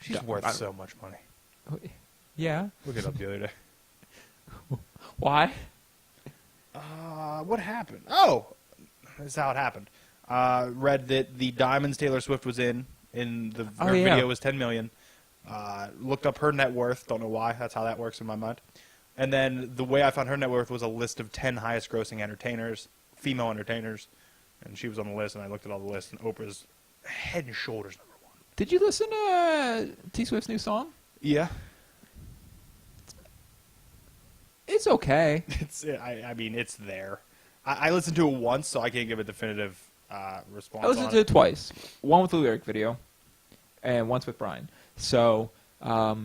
She's Yeah, worth so much money. Yeah. Look it up the other day. Why? What happened? Oh, this is how it happened. Read that the Diamonds Taylor Swift was in the her video was 10 million. Looked up her net worth. Don't know why. That's how that works in my mind. And then the way I found her net worth was a list of 10 highest grossing entertainers, female entertainers, and she was on the list. And I looked at all the lists, and Oprah's head and shoulders number one. Did you listen to T Swift's new song? Yeah. It's okay. I mean, it's there. I listened to it once, so I can't give a definitive response. I listened to it twice. One with the lyric video, and once with Brian. So, I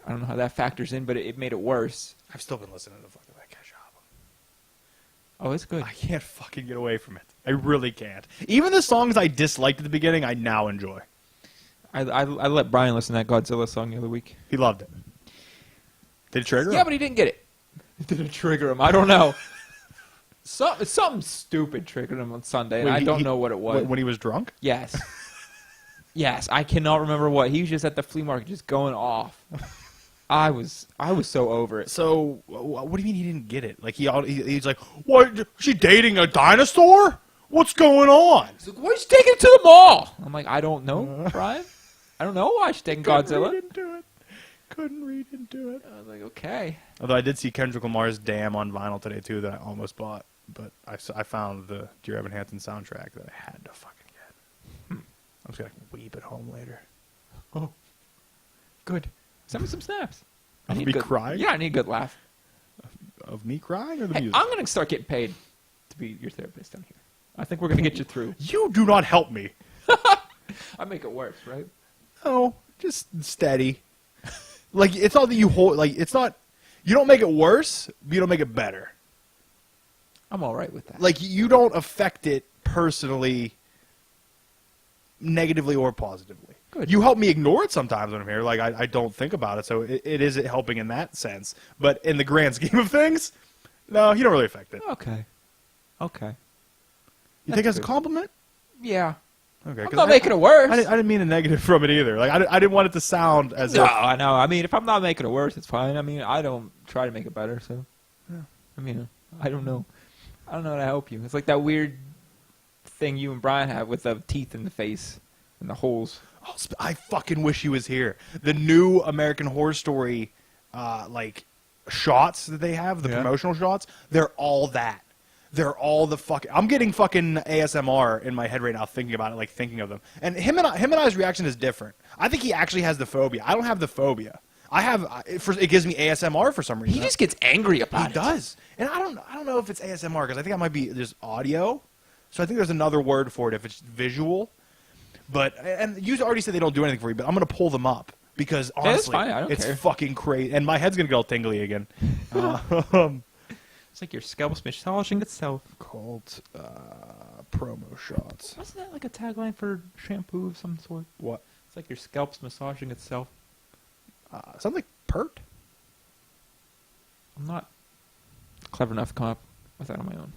don't know how that factors in, but it made it worse. I've still been listening to fucking that Cash album. Oh, it's good. I can't fucking get away from it. I really can't. Even the songs I disliked at the beginning, I now enjoy. I let Brian listen to that Godzilla song the other week. He loved it. Did it trigger him? Yeah, but he didn't get it. It didn't trigger him. I don't know. Something stupid triggered him on Sunday, and Wait, I don't know what it was. When he was drunk? Yes. Yes, I cannot remember what. He was just at the flea market just going off. I was so over it. So, what do you mean he didn't get it? Like, he's like, what? Is she dating a dinosaur? What's going on? He's like, why are you taking it to the mall? I'm like, I don't know, Brian. I don't know why she's taking Godzilla. Read into it. Couldn't read into it. I was like, okay. Although I did see Kendrick Lamar's Damn on vinyl today, too, that I almost bought. But I found the Dear Evan Hansen soundtrack that I had to fucking get. I'm just going to weep at home later. Oh, good. Send me some snaps. Of me crying? Yeah, I need a good laugh. Of me crying or the Hey, music? I'm going to start getting paid to be your therapist down here. I think we're going to get you through. You do not help me. I make it worse, right? No, just steady. Like, it's not that you hold, like, it's not, you don't make it worse, but you don't make it better. I'm all right with that. Like, you don't affect it personally, negatively or positively. Good. You help me ignore it sometimes when I'm here. Like, I don't think about it, so it is helping in that sense. But in the grand scheme of things, no, you don't really affect it. Okay. You think that's a compliment? Yeah. Okay. I'm 'cause not making it worse. I didn't mean a negative from it either. Like, I didn't want it to sound as No, if... I know. I mean, if I'm not making it worse, it's fine. I mean, I don't try to make it better, so. Yeah. I mean, I don't know. I don't know how to help you. It's like that weird thing you and Brian have with the teeth in the face and the holes. Oh, I fucking wish he was here. The new American Horror Story, like, shots that they have, the promotional shots, they're all that. They're all the fucking... I'm getting fucking ASMR in my head right now thinking about it, like thinking of them. And him and I's reaction is different. I think he actually has the phobia. I don't have the phobia. I have... It gives me ASMR for some reason. He just gets angry about it. He does. And I don't know if it's ASMR, because I think I might be... There's audio. So I think there's another word for it if it's visual. But... And you already said they don't do anything for you, but I'm going to pull them up. Because honestly, fine. I don't it's care. fucking crazy. And my head's going to get all tingly again. It's like your scalp's massaging itself. Called promo shots. Wasn't that like a tagline for shampoo of some sort? What? It's like your scalp's massaging itself. Sounds like pert. I'm not clever enough to come up with that on my own.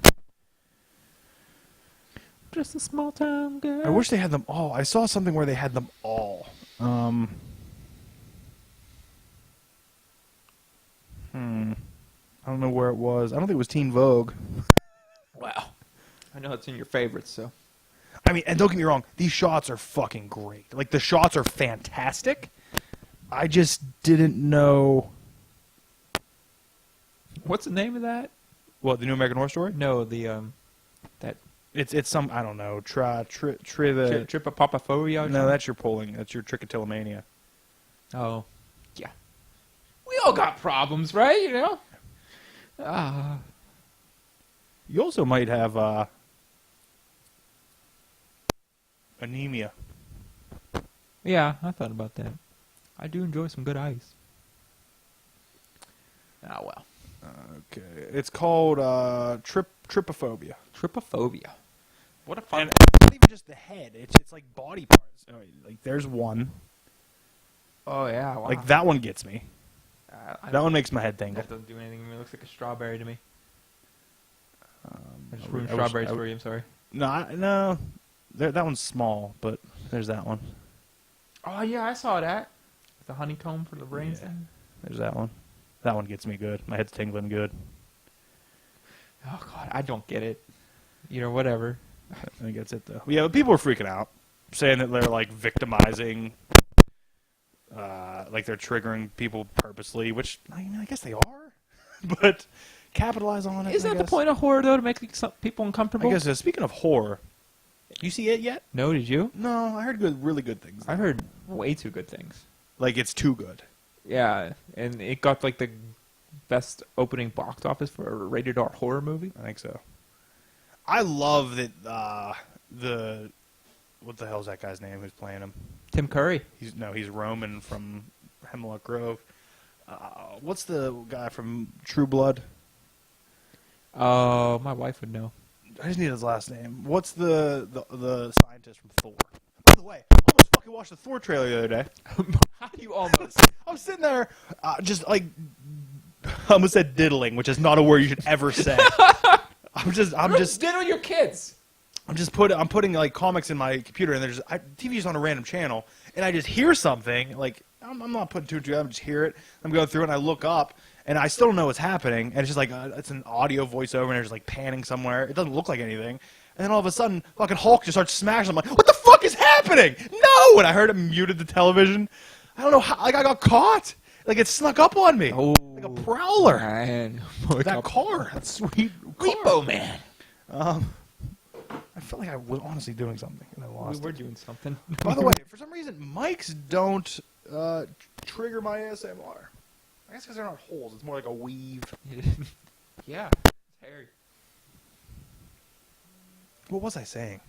Just a small town girl. I wish they had them all. I saw something where they had them all. I don't know where it was. I don't think it was Teen Vogue. Wow. I know it's in your favorites, so. I mean, and don't get me wrong, these shots are fucking great. Like, the shots are fantastic. I just didn't know... What's the name of that? What, the new American Horror Story? No, the, that... It's some, I don't know, Tripopopophobia? No, that's your pulling. That's your trichotillomania. Oh. Yeah. We all got problems, right? You know? You also might have anemia. Yeah, I thought about that. I do enjoy some good ice. Ah, well. Okay. It's called trypophobia. Tripophobia. What a fun... And it's not even just the head. It's like body parts. Oh, like, there's one. Oh, yeah, wow. Like, that one gets me. That one makes my head tingle. That doesn't do anything. It looks like a strawberry to me. I just I ruined wish- strawberries for you. I'm sorry. No. That one's small, but there's that one. Oh, yeah, I saw that. The honeycomb for the brains. Yeah. There's that one. That one gets me good. My head's tingling good. Oh, God, I don't get it. You know, whatever. I think that's it, though. Yeah, but people are freaking out, saying that they're, like, victimizing, like they're triggering people purposely, which, I mean, I guess they are. But capitalize on it, Isn't that the point of horror, though, to make some people uncomfortable? I guess, speaking of horror, you see it yet? No, did you? No, I heard really good things. I heard way too good things. Like, it's too good. Yeah, and it got, like, the best opening box office for a rated R horror movie. I think so. I love that what the hell's that guy's name who's playing him? Tim Curry. He's Roman from Hemlock Grove. What's the guy from True Blood? Oh, my wife would know. I just need his last name. What's the scientist from Thor? By the way, I almost fucking watched the Thor trailer the other day. How do you almost? I was sitting there, just like, I almost said diddling, which is not a word you should ever say. I'm just diddle your kids. I'm putting like comics in my computer, and there's TV's on a random channel, and I just hear something. Like, I'm not putting two and two together. I just hear it. I'm going through it, and I look up, and I still don't know what's happening. And it's just like it's an audio voiceover, and they're just like panning somewhere. It doesn't look like anything. And then all of a sudden, fucking Hulk just starts smashing. I'm like, what the fuck is happening? No! And I heard it muted the television. I don't know how. Like, I got caught. Like, it snuck up on me. Oh, like a prowler. Man. That car. That sweet car. Repo Man. I felt like I was honestly doing something, and I lost We were it. doing something. By the way, for some reason, mics don't trigger my ASMR. I guess because they're not holes. It's more like a weave. Yeah. It's hairy. What was I saying?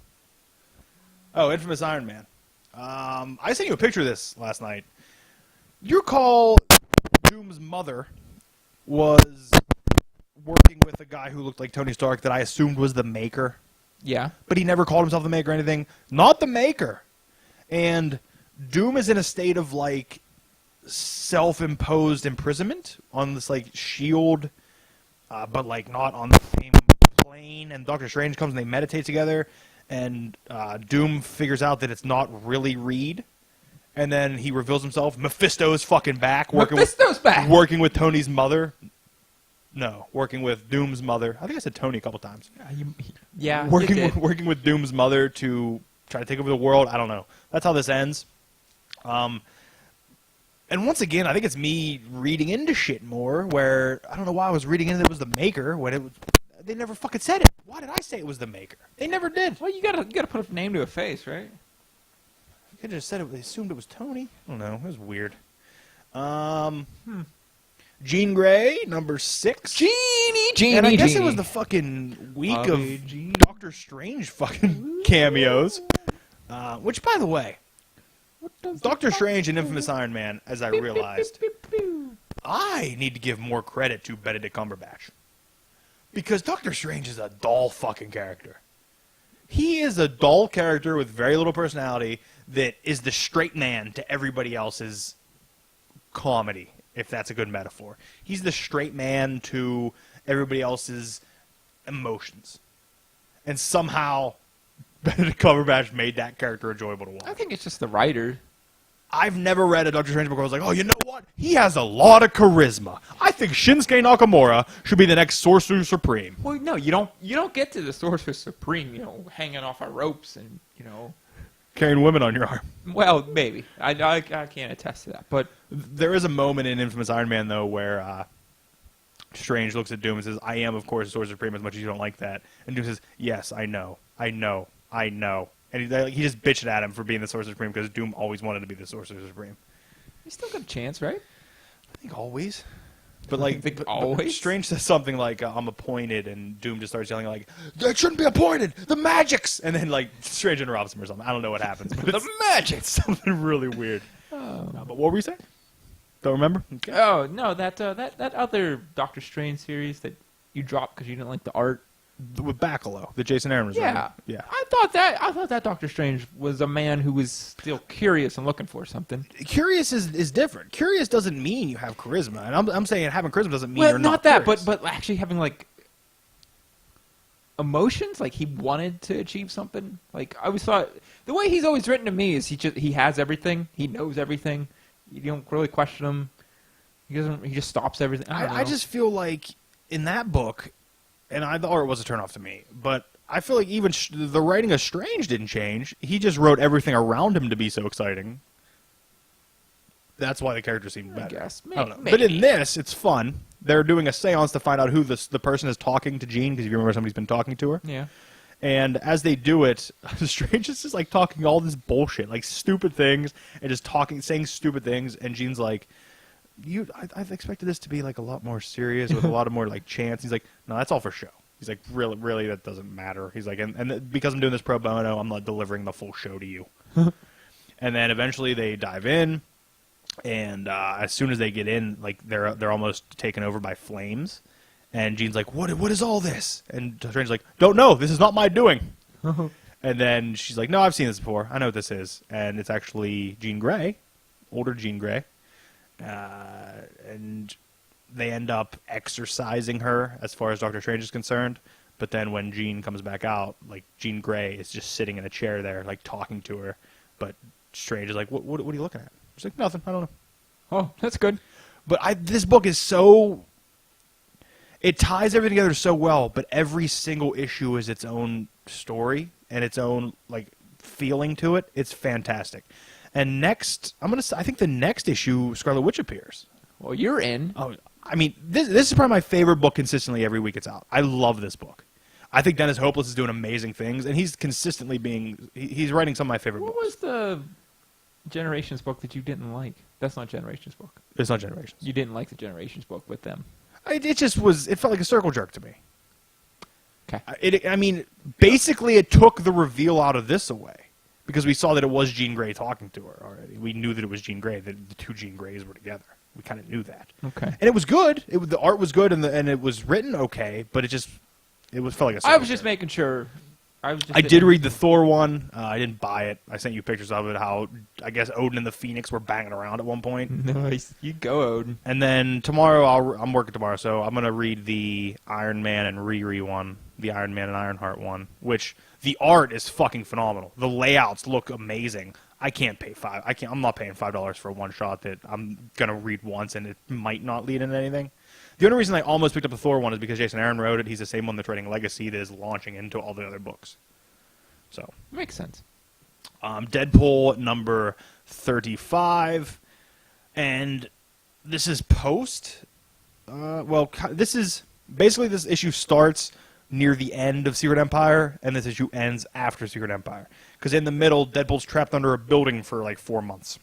Oh, Infamous Iron Man. I sent you a picture of this last night. You recall Doom's mother was working with a guy who looked like Tony Stark that I assumed was the Maker, Yeah. but he never called himself the Maker or anything. Not the Maker. And Doom is in a state of, like, self-imposed imprisonment on this, like, shield, but, like, not on the same plane. And Doctor Strange comes and they meditate together, and Doom figures out that it's not really Reed. And then he reveals himself. Mephisto's fucking back. back! Working with Tony's mother. No, working with Doom's mother. I think I said Tony a couple times. Yeah, Working with Doom's mother to try to take over the world. I don't know. That's how this ends. And once again, I think it's me reading into shit more, where I don't know why I was reading into it was the Maker when it was. They never fucking said it. Why did I say it was the Maker? They never did. Well, you gotta put a name to a face, right? They just said it. They assumed it was Tony. I don't know. It was weird. Jean Grey, number 6. Jeannie. And I guess it was the fucking week of Doctor Strange fucking cameos. Which, by the way, Doctor Strange and Infamous Iron Man, as I realized, I need to give more credit to Benedict Cumberbatch. Because Doctor Strange is a dull fucking character. He is a dull character with very little personality that is the straight man to everybody else's comedy, if that's a good metaphor. He's the straight man to everybody else's emotions. And somehow Benedict Cumberbatch made that character enjoyable to watch. I think it's just the writer. I've never read a Doctor Strange book where I was like, oh, you know what? He has a lot of charisma. I think Shinsuke Nakamura should be the next Sorcerer Supreme. Well, no, you don't get to the Sorcerer Supreme, hanging off our ropes and, Carrying women on your arm. Well, maybe. I can't attest to that, but There is a moment in Infamous Iron Man, though, where Strange looks at Doom and says, I am, of course, Sorcerer Supreme, as much as you don't like that. And Doom says, yes, I know. And he just bitched at him for being the Sorcerer Supreme because Doom always wanted to be the Sorcerer Supreme. he's still got a chance, right? I think always. But like, think but always? Strange says something like, I'm appointed, and Doom just starts yelling like, I shouldn't be appointed! The Magics! And then like, Strange interrupts him or something. I don't know what happens. But The Magics! It's something really weird. But what were you saying? Don't remember? Okay. Oh, no, that other Doctor Strange series that you dropped because you didn't like the art. With Bacalo, that Jason Aaron was writing. Yeah. I thought that Doctor Strange was a man who was still curious and looking for something. Curious is different. Curious doesn't mean you have charisma, and I'm saying having charisma doesn't mean you're not that, curious. but actually having like emotions, like he wanted to achieve something. Like I always thought, the way he's always written to me is he has everything, he knows everything. You don't really question him. He just stops everything. I just feel like in that book, and the art was a turnoff to me, but I feel like even the writing of Strange didn't change. He just wrote everything around him to be so exciting. That's why the character seemed better. I guess. I don't know. But in this, it's fun. They're doing a seance to find out who the person is talking to Jean, because if you remember, somebody's been talking to her. Yeah. And as they do it, Strange is just like talking all this bullshit, like stupid things, and just saying stupid things, and Jean's like, I've expected this to be like a lot more serious with a lot of more like chance. He's like, no, that's all for show. He's like, really, that doesn't matter. He's like, and because I'm doing this pro bono, I'm not delivering the full show to you. And then eventually they dive in, and as soon as they get in, like they're almost taken over by flames. And Jean's like, what is all this? And Strange's like, don't know. This is not my doing. And then she's like, no, I've seen this before. I know what this is. And it's actually Jean Grey, older Jean Grey. And they end up exorcising her as far as Doctor Strange is concerned. But then when Jean comes back out, like Jean Grey is just sitting in a chair there, like talking to her. But Strange is like, what are you looking at? She's like, nothing. I don't know. Oh, that's good. But this book is so... It ties everything together so well, but every single issue is its own story and its own like feeling to it. It's fantastic. And next, I think the next issue, Scarlet Witch appears. Well, you're in. Oh, I mean, this is probably my favorite book consistently every week it's out. I love this book. I think Dennis Hopeless is doing amazing things, and he's consistently he's writing some of my favorite What books. was the Generations book that you didn't like? That's not Generations book. It's not Generations. You didn't like the Generations book with them. It just was. It felt like a circle jerk to me. Okay. I mean, basically, it took the reveal out of this away because we saw that it was Jean Grey talking to her already. We knew that it was Jean Grey. That the two Jean Greys were together. We kind of knew that. Okay. And it was good. The art was good, and it was written okay, but it felt like a circle I was just jerk. making sure. I did read the Thor one. I didn't buy it. I sent you pictures of it. How I guess Odin and the Phoenix were banging around at one point. Nice. You go, Odin. And then tomorrow I'm working tomorrow, so I'm gonna read the Iron Man and Riri one, the Iron Man and Ironheart one, which the art is fucking phenomenal. The layouts look amazing. I can't pay I'm not paying $5 for a one shot that I'm gonna read once and it might not lead into anything. The only reason I almost picked up the Thor one is because Jason Aaron wrote it. He's the same one that's writing Legacy that is launching into all the other books. So Makes sense. Deadpool number 35, and this is post. This is basically this issue starts near the end of Secret Empire, and this issue ends after Secret Empire. Because in the middle, Deadpool's trapped under a building for like 4 months.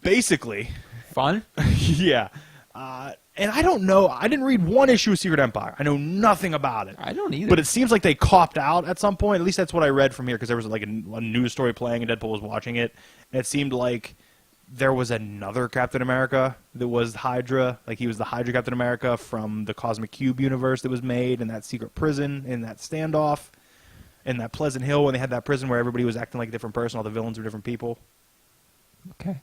Basically. Fun? Yeah. And I don't know. I didn't read one issue of Secret Empire. I know nothing about it. I don't either. But it seems like they copped out at some point. At least that's what I read from here, because there was like a news story playing and Deadpool was watching it. And it seemed like there was another Captain America that was Hydra. Like he was the Hydra Captain America from the Cosmic Cube universe that was made in that secret prison, in that standoff, in that Pleasant Hill when they had that prison where everybody was acting like a different person. All the villains were different people. Okay.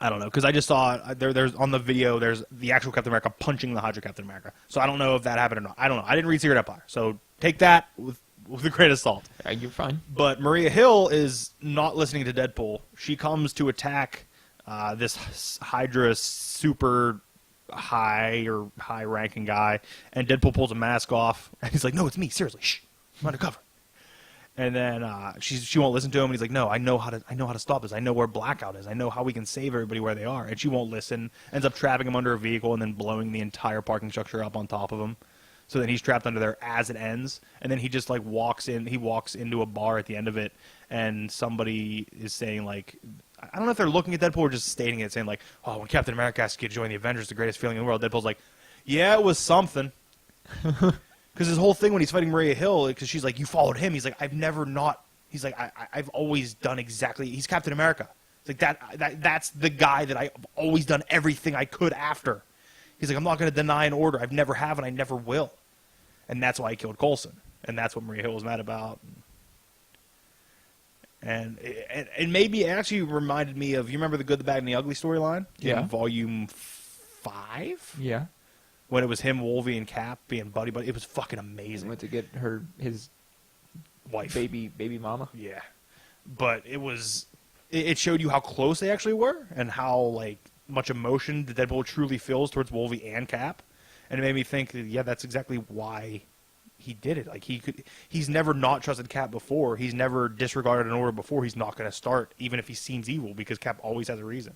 I don't know, because I just saw there's on the video, there's the actual Captain America punching the Hydra Captain America. So I don't know if that happened or not. I don't know. I didn't read Secret Empire, so take that with a grain of salt. You're fine. But Maria Hill is not listening to Deadpool. She comes to attack this Hydra super high-ranking guy, and Deadpool pulls a mask off, and he's like, "No, it's me. Seriously, shh, I'm undercover." And then she won't listen to him, and he's like, "No, I know how to stop this. I know where Blackout is. I know how we can save everybody where they are." And she won't listen. Ends up trapping him under a vehicle and then blowing the entire parking structure up on top of him. So then he's trapped under there as it ends. And then he just like walks in. He walks into a bar at the end of it, and somebody is saying like, I don't know if they're looking at Deadpool or just stating it, saying like, "Oh, when Captain America asked you to join the Avengers, the greatest feeling in the world." Deadpool's like, "Yeah, it was something." Because his whole thing when he's fighting Maria Hill, because she's like, "You followed him." He's like, "I've never not." He's like, I've always done exactly. He's Captain America. It's like that's the guy that I've always done everything I could after. He's like, "I'm not going to deny an order. I've never have and I never will." And that's why he killed Coulson. And that's what Maria Hill was mad about. And it maybe actually reminded me of, you remember the Good, the Bad, and the Ugly storyline? Yeah. In volume 5? Yeah. When it was him, Wolvie, and Cap being buddy. It was fucking amazing. Went to get his Wife. baby mama. Yeah. But it showed you how close they actually were and how like much emotion the Deadpool truly feels towards Wolvie and Cap. And it made me think, yeah, that's exactly why he did it. Like he's never not trusted Cap before. He's never disregarded an order before. He's not going to start, even if he seems evil, because Cap always has a reason.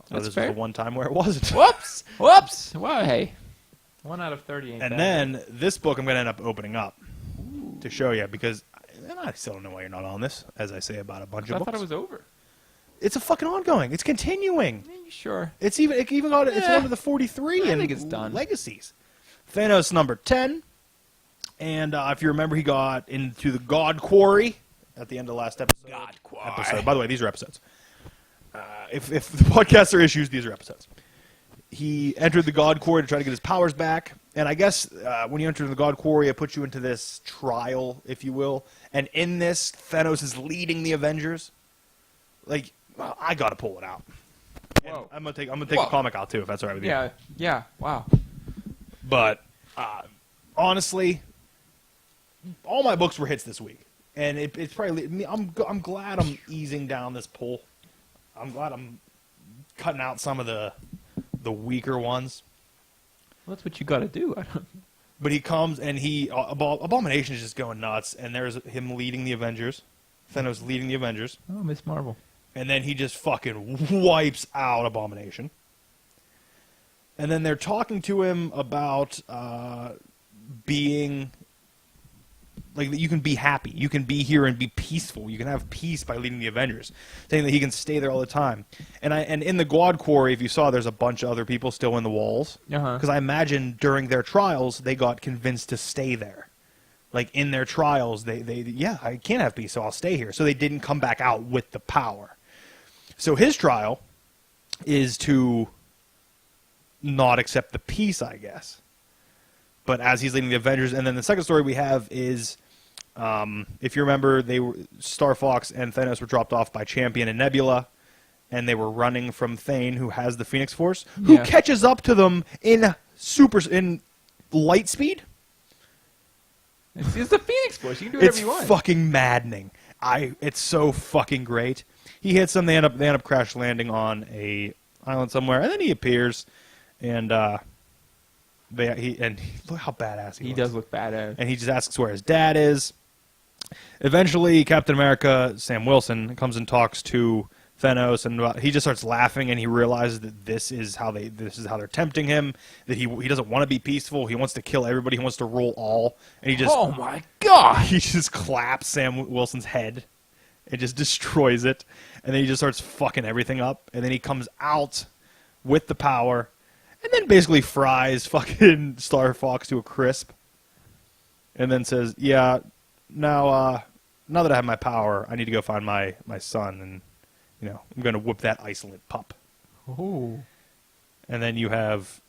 So That's this fair. was the one time where it wasn't. Whoops! Well, hey. 1 out of 30 ain't And bad. then this book I'm going to end up opening up to show you, because and I still don't know why you're not on this, as I say about a bunch of I books. thought it was over. It's a fucking ongoing. It's continuing. You sure? It's even got it's one of the 43 I in think it's done. Legacies. Thanos number 10, and if you remember, he got into the God Quarry at the end of the last episode. God Quarry. By the way, these are episodes. If the podcasts are issues, these are episodes. He entered the God Quarry to try to get his powers back, and I guess when you enter the God Quarry, it puts you into this trial, if you will. And in this, Thanos is leading the Avengers. Like, I gotta pull it out. And Whoa. I'm gonna take a Whoa. comic out too, if that's all right with you. Yeah. Wow. But honestly, all my books were hits this week, and it's probably I'm glad I'm easing down this pull. I'm glad I'm cutting out some of the weaker ones. Well, that's what you got to do. But he comes and Abomination is just going nuts, and there's him leading the Avengers, Thanos leading the Avengers, Oh, Miss Marvel. And then he just fucking wipes out Abomination. And then they're talking to him about being... Like, that you can be happy. You can be here and be peaceful. You can have peace by leading the Avengers. Saying that he can stay there all the time. And in the Guad Quarry, if you saw, there's a bunch of other people still in the walls. Because I imagine during their trials, they got convinced to stay there. Like, in their trials, yeah, I can't have peace, so I'll stay here. So they didn't come back out with the power. So his trial is to not accept the peace, I guess. But as he's leading the Avengers, and then the second story we have is, if you remember, Star Fox and Thanos were dropped off by Champion and Nebula, and they were running from Thane, who has the Phoenix Force, who catches up to them in light speed. It's the Phoenix Force. You can do whatever you want. It's fucking maddening. It's so fucking great. He hits them. They end up crash landing on a island somewhere, and then he appears, and look how badass he looks. He does look badass. And he just asks where his dad is. Eventually, Captain America, Sam Wilson, comes and talks to Thanos, and he just starts laughing, and he realizes that this is how they're tempting him. That he doesn't want to be peaceful. He wants to kill everybody. He wants to rule all. And he just oh my god! He just claps Sam Wilson's head and just destroys it. And then he just starts fucking everything up. And then he comes out with the power. And then basically fries fucking Star Fox to a crisp. And then says, yeah, now that I have my power, I need to go find my son. And, I'm going to whoop that isolate pup. Oh. And then you have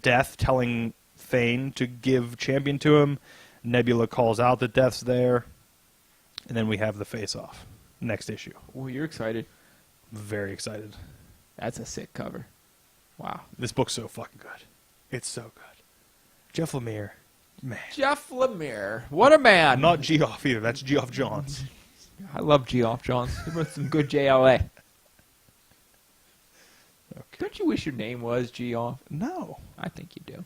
Death telling Thane to give Champion to him. Nebula calls out that Death's there. And then we have the face-off. Next issue. Oh, you're excited. Very excited. That's a sick cover. Wow. This book's so fucking good. It's so good. Jeff Lemire. Man. Jeff Lemire. What a man. Not Geoff either. That's Geoff Johns. I love Geoff Johns. He wrote some good JLA. Okay. Don't you wish your name was Geoff? No. I think you do.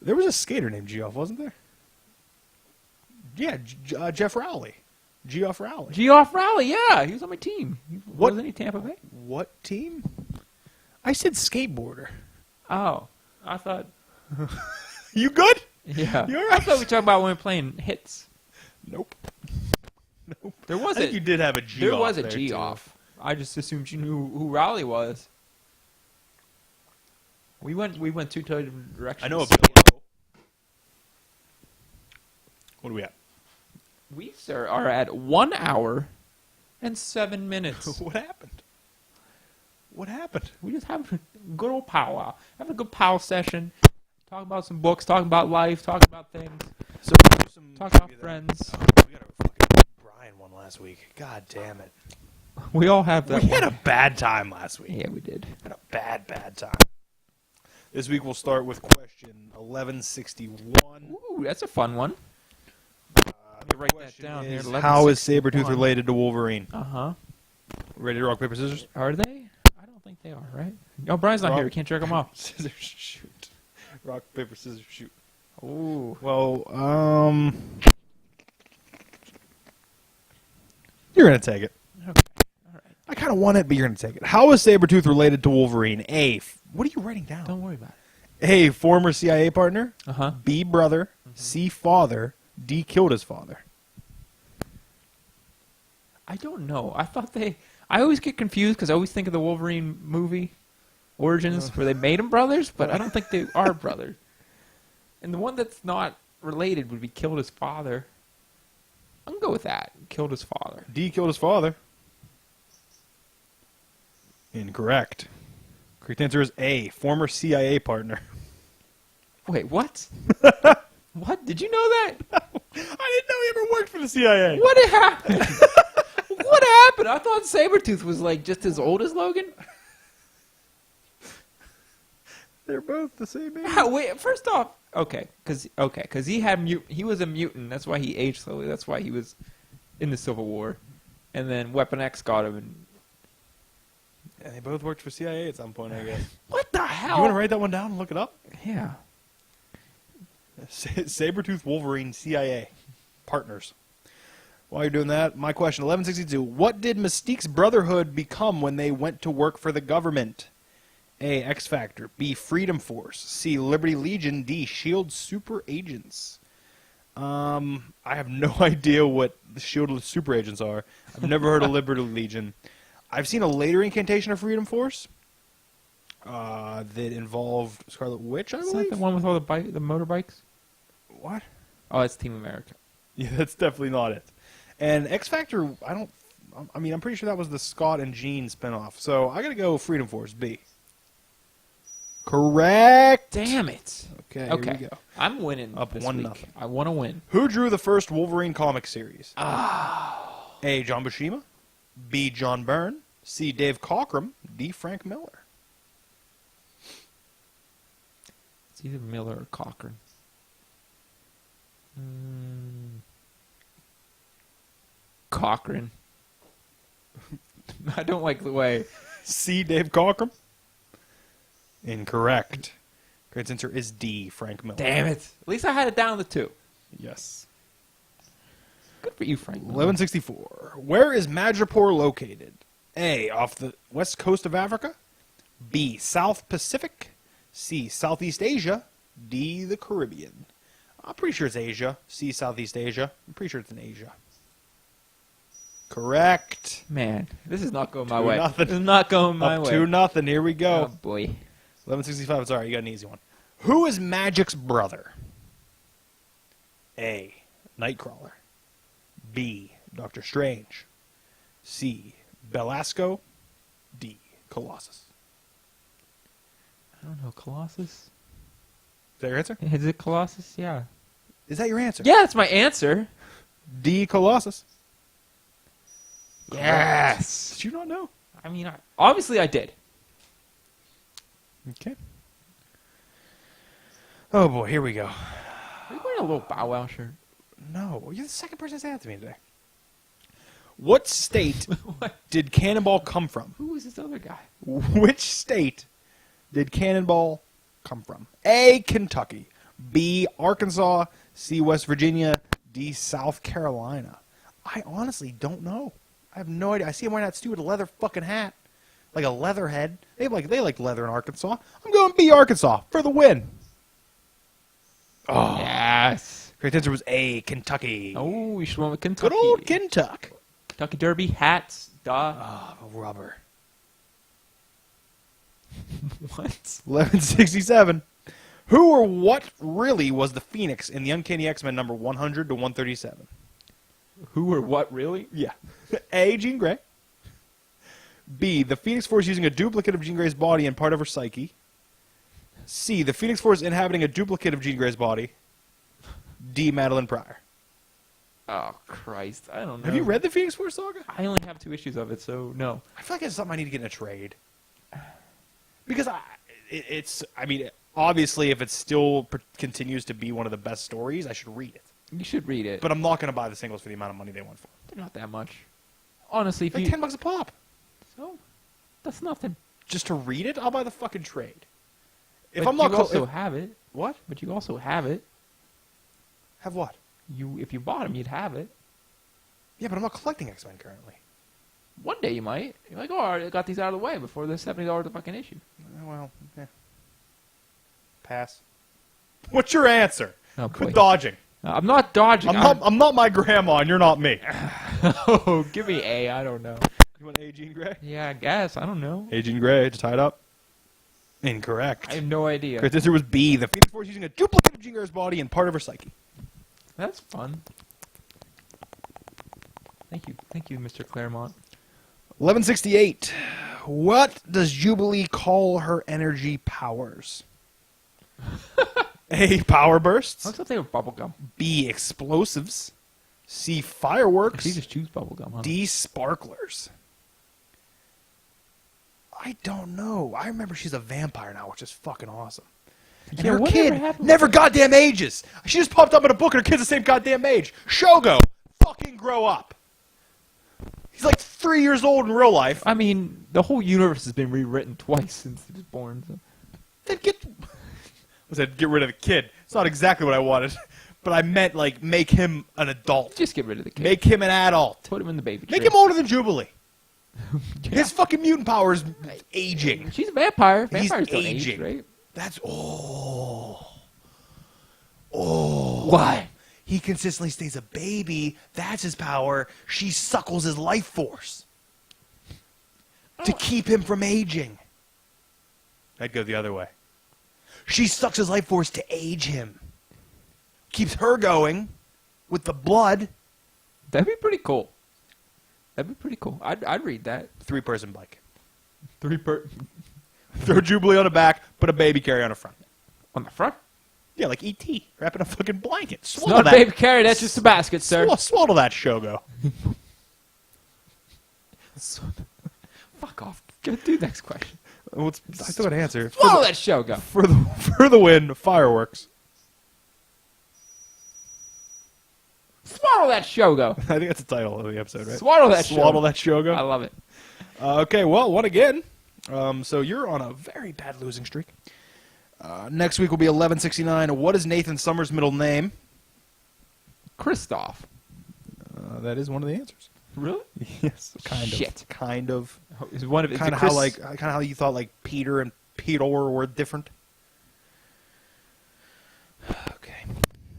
There was a skater named Geoff, wasn't there? Yeah, Jeff Rowley. Geoff Rowley. Geoff Rowley, yeah. He was on my team. Wasn't he Tampa Bay? What team? I said skateboarder. Oh. I thought... You good? Yeah. You all I right? thought we were talking about when we were playing hits. Nope. There was I think you did have a Geoff. There was a there, Geoff. I just assumed you knew who Rowley was. We went two totally different directions. I know a Bill. What are we at? We, sir, are at 1 hour and 7 minutes. What happened? What happened? We just have a good old powwow. Having a good powwow session. Talking about some books, talking about life, talking about things. So talking about friends. We got a fucking Brian one last week. God damn it. We all have that. We had a bad time last week. Yeah, we did. Had a bad time. This week we'll start with question 1161. Ooh, that's a fun one. Let me write that down here. How is Sabretooth related to Wolverine? Uh-huh. Ready to rock, paper, scissors? Are they? I don't think they are, right? Oh, Brian's not here. We can't check them off. Scissors, shoot. Rock, paper, scissors, shoot. Ooh. Well, you're going to take it. Okay. All right. I kind of want it, but you're going to take it. How is Sabretooth related to Wolverine? A, what are you writing down? Don't worry about it. A, former CIA partner. Uh-huh. B, brother. C, father. D, killed his father. I don't know. I always get confused because I always think of the Wolverine movie, Origins, where they made them brothers, but I don't think they are brothers. And the one that's not related would be killed his father. I'm going to go with that. Killed his father. D, killed his father. Incorrect. Correct answer is A, former CIA partner. Wait, what? What? Did you know that? I didn't know he ever worked for the CIA. What happened? What happened? I thought Sabretooth was like just as old as Logan. They're both the same age. Wait, first off, because he was a mutant. That's why he aged slowly. That's why he was in the Civil War, and then Weapon X got him. And they both worked for CIA at some point, I guess. What the hell? You want to write that one down and look it up? Yeah. Sabretooth, Wolverine, CIA. Partners. While you're doing that, my question, 1162. What did Mystique's Brotherhood become when they went to work for the government? A. X Factor. B. Freedom Force. C. Liberty Legion. D. Shield Super Agents. I have no idea what the Shield Super Agents are. I've never heard of Liberty Legion. I've seen a later incantation of Freedom Force that involved Scarlet Witch, I Is that believe. the one with all the motorbikes? What? Oh, it's Team America. Yeah, that's definitely not it. And X Factor, I'm pretty sure that was the Scott and Jean spinoff. So I gotta go Freedom Force, B. Correct. Damn it. Okay, Okay. here we go. I'm winning Up this 1-0. week. I want to win. Who drew the first Wolverine comic series? Ah. A. John Buscema. B. John Byrne. C. Dave Cockrum. D. Frank Miller. It's either Miller or Cochran. Cochran. I don't like the way. C. Dave Cockrum. Incorrect. Correct answer is D. Frank Miller. Damn it. At least I had it down to 2. Yes. Good for you, Frank Miller. 1164. Where is Madripoor located? A. Off the west coast of Africa. B. South Pacific. C. Southeast Asia. D. The Caribbean. I'm pretty sure it's Asia. C. Southeast Asia. I'm pretty sure it's in Asia. Correct. Man, this is not going my 2-0. way. This is not going my Up way. 2-0. Here we go. Oh, boy. 1165. Sorry, you got an easy one. Who is Magic's brother? A. Nightcrawler. B. Doctor Strange. C. Belasco. D. Colossus. I don't know. Colossus? Is that your answer? Is it Colossus? Yeah. Is that your answer? Yeah, that's my answer. D. Colossus. Yes. Did you not know? I mean, obviously I did. Okay. Oh boy, here we go. Are you wearing a little Bow Wow shirt? No, you're the second person to say that to me today. What state What? did Cannonball come from? Who is this other guy? Which state did Cannonball come from? A. Kentucky. B. Arkansas. C. West Virginia. D. South Carolina. I honestly don't know. I have no idea. I see him wearing that stupid leather fucking hat. Like a leather head. They like leather in Arkansas. I'm going B. Arkansas for the win. Oh. Yes. Correct answer was A. Kentucky. Oh, we should went with Kentucky. Good old Kentucky. Kentucky Derby, hats, duh. Oh, rubber. What? 1167. Who or what really was the Phoenix in the Uncanny X-Men number 100 to 137? Who or what, really? Yeah. A. Jean Grey. B. The Phoenix Force using a duplicate of Jean Grey's body and part of her psyche. C. The Phoenix Force inhabiting a duplicate of Jean Grey's body. D. Madeline Pryor. Oh, Christ. I don't know. Have you read the Phoenix Force saga? I only have 2 issues of it, so no. I feel like it's something I need to get in a trade. Because obviously, if it still continues to be one of the best stories, I should read it. You should read it. But I'm not going to buy the singles for the amount of money they want for it. They're not that much. Honestly, if Like you... $10 a pop. So, that's nothing. Just to read it, I'll buy the fucking trade. If But I'm not you also have it. What? But you also have it. Have what? If you bought them, you'd have it. Yeah, but I'm not collecting X-Men currently. One day you might. You're like, oh, I got these out of the way before they're $70 a fucking issue. Well, yeah. Pass. What's your answer? Oh, boy. Quit dodging. I'm not dodging. I'm not my grandma, and you're not me. Oh, give me A. I don't know. You want A. Jean Grey? Yeah, I guess. I don't know. A. Jean Grey to tie it up. Incorrect. I have no idea. Correct answer was B. The Phoenix Force using a duplicate of Jean Grey's body and part of her psyche. That's fun. Thank you, Mr. Claremont. 1168. What does Jubilee call her energy powers? A. Power bursts. Looks like they have bubblegum. B. Explosives. C. Fireworks. You just choose bubblegum, huh? D. Sparklers. I don't know. I remember she's a vampire now, which is fucking awesome. And Yeah, her whatever kid happened never with goddamn ages. She just popped up in a book and her kid's the same goddamn age. Shogo, fucking grow up. He's like 3 years old in real life. I mean, the whole universe has been rewritten twice since he was born. So. Then get rid of the kid. It's not exactly what I wanted. But I meant, like, make him an adult. Just get rid of the kid. Make him an adult. Put him in the baby Make tree. him older than Jubilee. Yeah. His fucking mutant power is aging. She's a vampire. He's Vampires don't aging. age, right? That's Why? He consistently stays a baby. That's his power. She suckles his life force to keep him from aging. I'd go the other way. She sucks his life force to age him. Keeps her going with the blood. That'd be pretty cool. That'd be pretty cool. I'd read that. 3-person bike. 3 per Throw Jubilee on the back, put a baby carrier on the front. on the front. Yeah, like E.T. Wrap in a fucking blanket. It's Swallow not that. a baby carrier. That's just a basket, sir. Swaddle that, Shogo. Fuck off. Do next question. I still got to answer. Swallow that Shogo. For the win, fireworks. Swallow that Shogo. I think that's the title of the episode, right? Swaddle that Swaddle Shogo. that Shogo. I love it. Okay, well, one again. So you're on a very bad losing streak. Next week will be 1169. What is Nathan Summers' middle name? Kristoff. That is one of the answers. Really? Yes, kind of. Shit. Kind of. Is one of Kind of how you thought like Peter and Peter were different. Okay.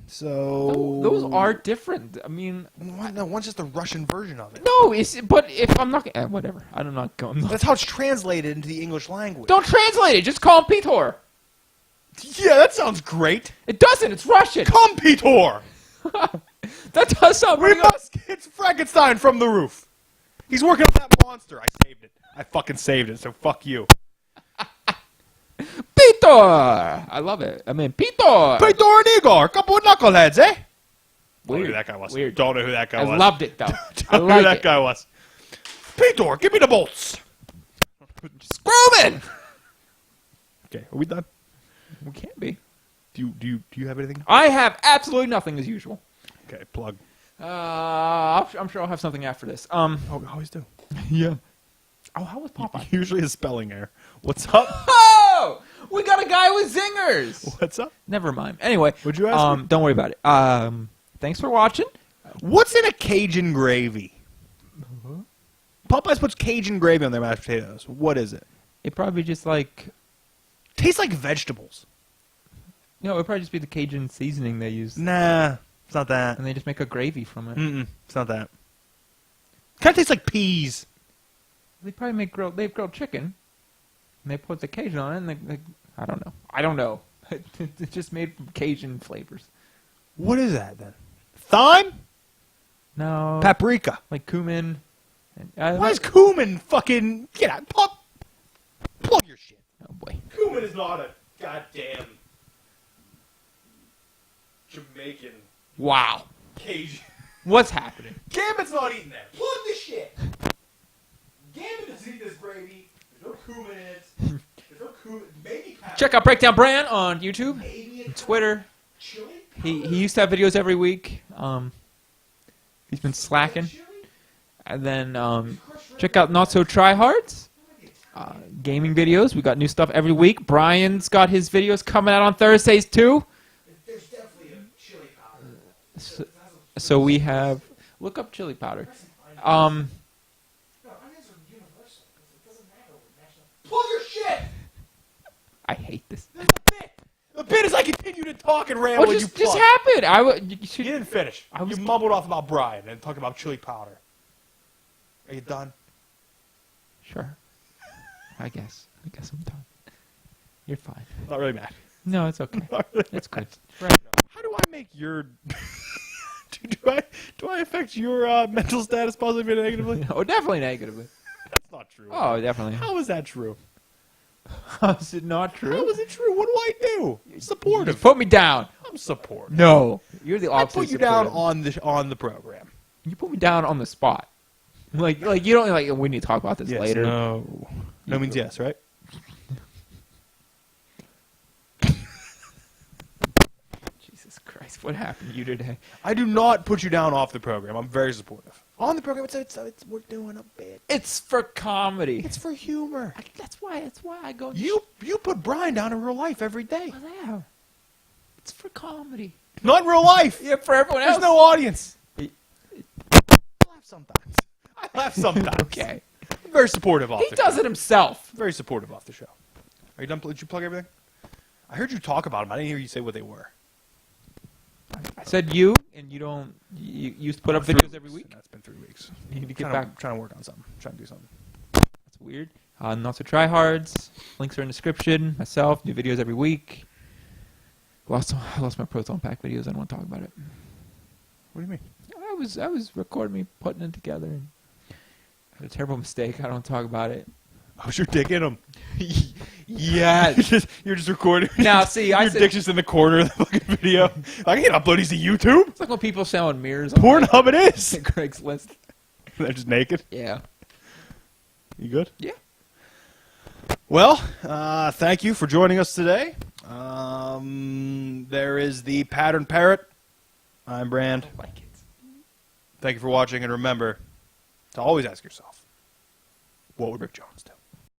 So those are different. I mean, no, one's just a Russian version of it. no. But if I'm not whatever. I'm not going. That's how it's translated into the English language. Don't translate it. Just call him Petor. Yeah, that sounds great. It doesn't. It's Russian. Come, Peter. That does sound We pretty good. must get Frankenstein from the roof. He's working on that monster. I saved it. I fucking saved it, so fuck you. Petor. I love it. I mean, Petor. Peter and Igor, couple of knuckleheads, eh? Don't know Weird. who that guy was. Weird. Don't know who that guy I was. loved it though. I Don't know who like that it. guy was. Peter, give me the bolts. Screwman. Okay, are we done? We can't be. Do you have anything? I have absolutely nothing as usual. Okay, plug. I'm sure I'll have something after this. Oh, we always do. Yeah. Oh, how was Popeye? Usually a spelling error. What's up? Oh, we got a guy with zingers. What's up? Never mind. Anyway, Would you ask me? don't worry about it. Thanks for watching. What's in a Cajun gravy? Popeyes puts Cajun gravy on their mashed potatoes. What is it? It probably just like Tastes like vegetables. it'd probably just be the Cajun seasoning they use, Nah, it's not that. and they just make a gravy from it. Mm-mm, it's not that. Kind of tastes like peas. They probably make they have grilled chicken, and they put the Cajun on it. And they I don't know. It's just made from Cajun flavors. What is that then? Thyme? No, Paprika. like cumin. And, Why is cumin fucking... Get out. Plug your shit. Oh boy. Cumin is not a goddamn Jamaican Wow. Cajun. What's happening? Gambit's not eating that. Plug the shit. Gambit doesn't eat this gravy. There's no cumin in it. There's no cumin. Maybe paprika. Check out Breakdown Brand on YouTube, Maybe and Twitter. chili. He used to have videos every week. He's been slacking. Chili? And then check out Not So Tryhards. Gaming videos. We got new stuff every week. Brian's got his videos coming out on Thursdays too. There's definitely a chili powder. So we have look up chili powder. No, onions are universal. It doesn't matter what national. Plug your shit. I hate this. This is the bit. The bit is I continue to talk and ramble. What and just you plug. happened? You You should, didn't finish. I was- You mumbled off about Brian and talked about chili powder. Are you done? sure. I guess I'm done. You're fine. Not really mad. No, it's okay. Not really It's mad. good. Right. How do I make your... do I affect your mental status positively or negatively? Oh, definitely negatively. That's not true. Oh, definitely. How is that true? How is it not true? How is it true? What do I do? Just Supportive. put me down. I'm supportive. No, you're the I opposite. put you of down supportive. on the program. You put me down on the spot. Like you don't like. We need to talk about this later. No. No means yes, right? Jesus Christ, what happened to you today? I do not put you down off the program. I'm very supportive. On the program, it's we're doing a bit. It's for comedy. It's for humor. That's why I go. You put Brian down in real life every day. Well, yeah. It's for comedy. Not in real life. Yeah, for everyone There's else. no audience. He- I laugh sometimes. I laugh sometimes. Okay. I'm very supportive off He the does show. it himself. Very supportive off the show. Are you done? Did you plug everything? I heard you talk about them. I didn't hear you say what they were. I said you, and you don't. You used to put up videos every week. That's been 3 weeks. You need to get Trying back. trying to work on something. Trying to do something. That's weird. Not so tryhards. Links are in the description. Myself, new videos every week. I lost my Proton Pack videos. I don't want to talk about it. What do you mean? I was recording me putting it together. And I had a terrible mistake. I don't talk about it. How's your dick in them? Yeah. You're just recording. Now, see, I your said dick's just in the corner of the fucking video. I can't upload these to YouTube. it's like when people selling mirrors. Pornhub it is. Craigslist. They're just naked. Yeah. You good? Yeah. Well, thank you for joining us today. There is the Pattern Parrot. I'm Brand. I like it. Thank you for watching, and remember to always ask yourself, what would Rick Jones do?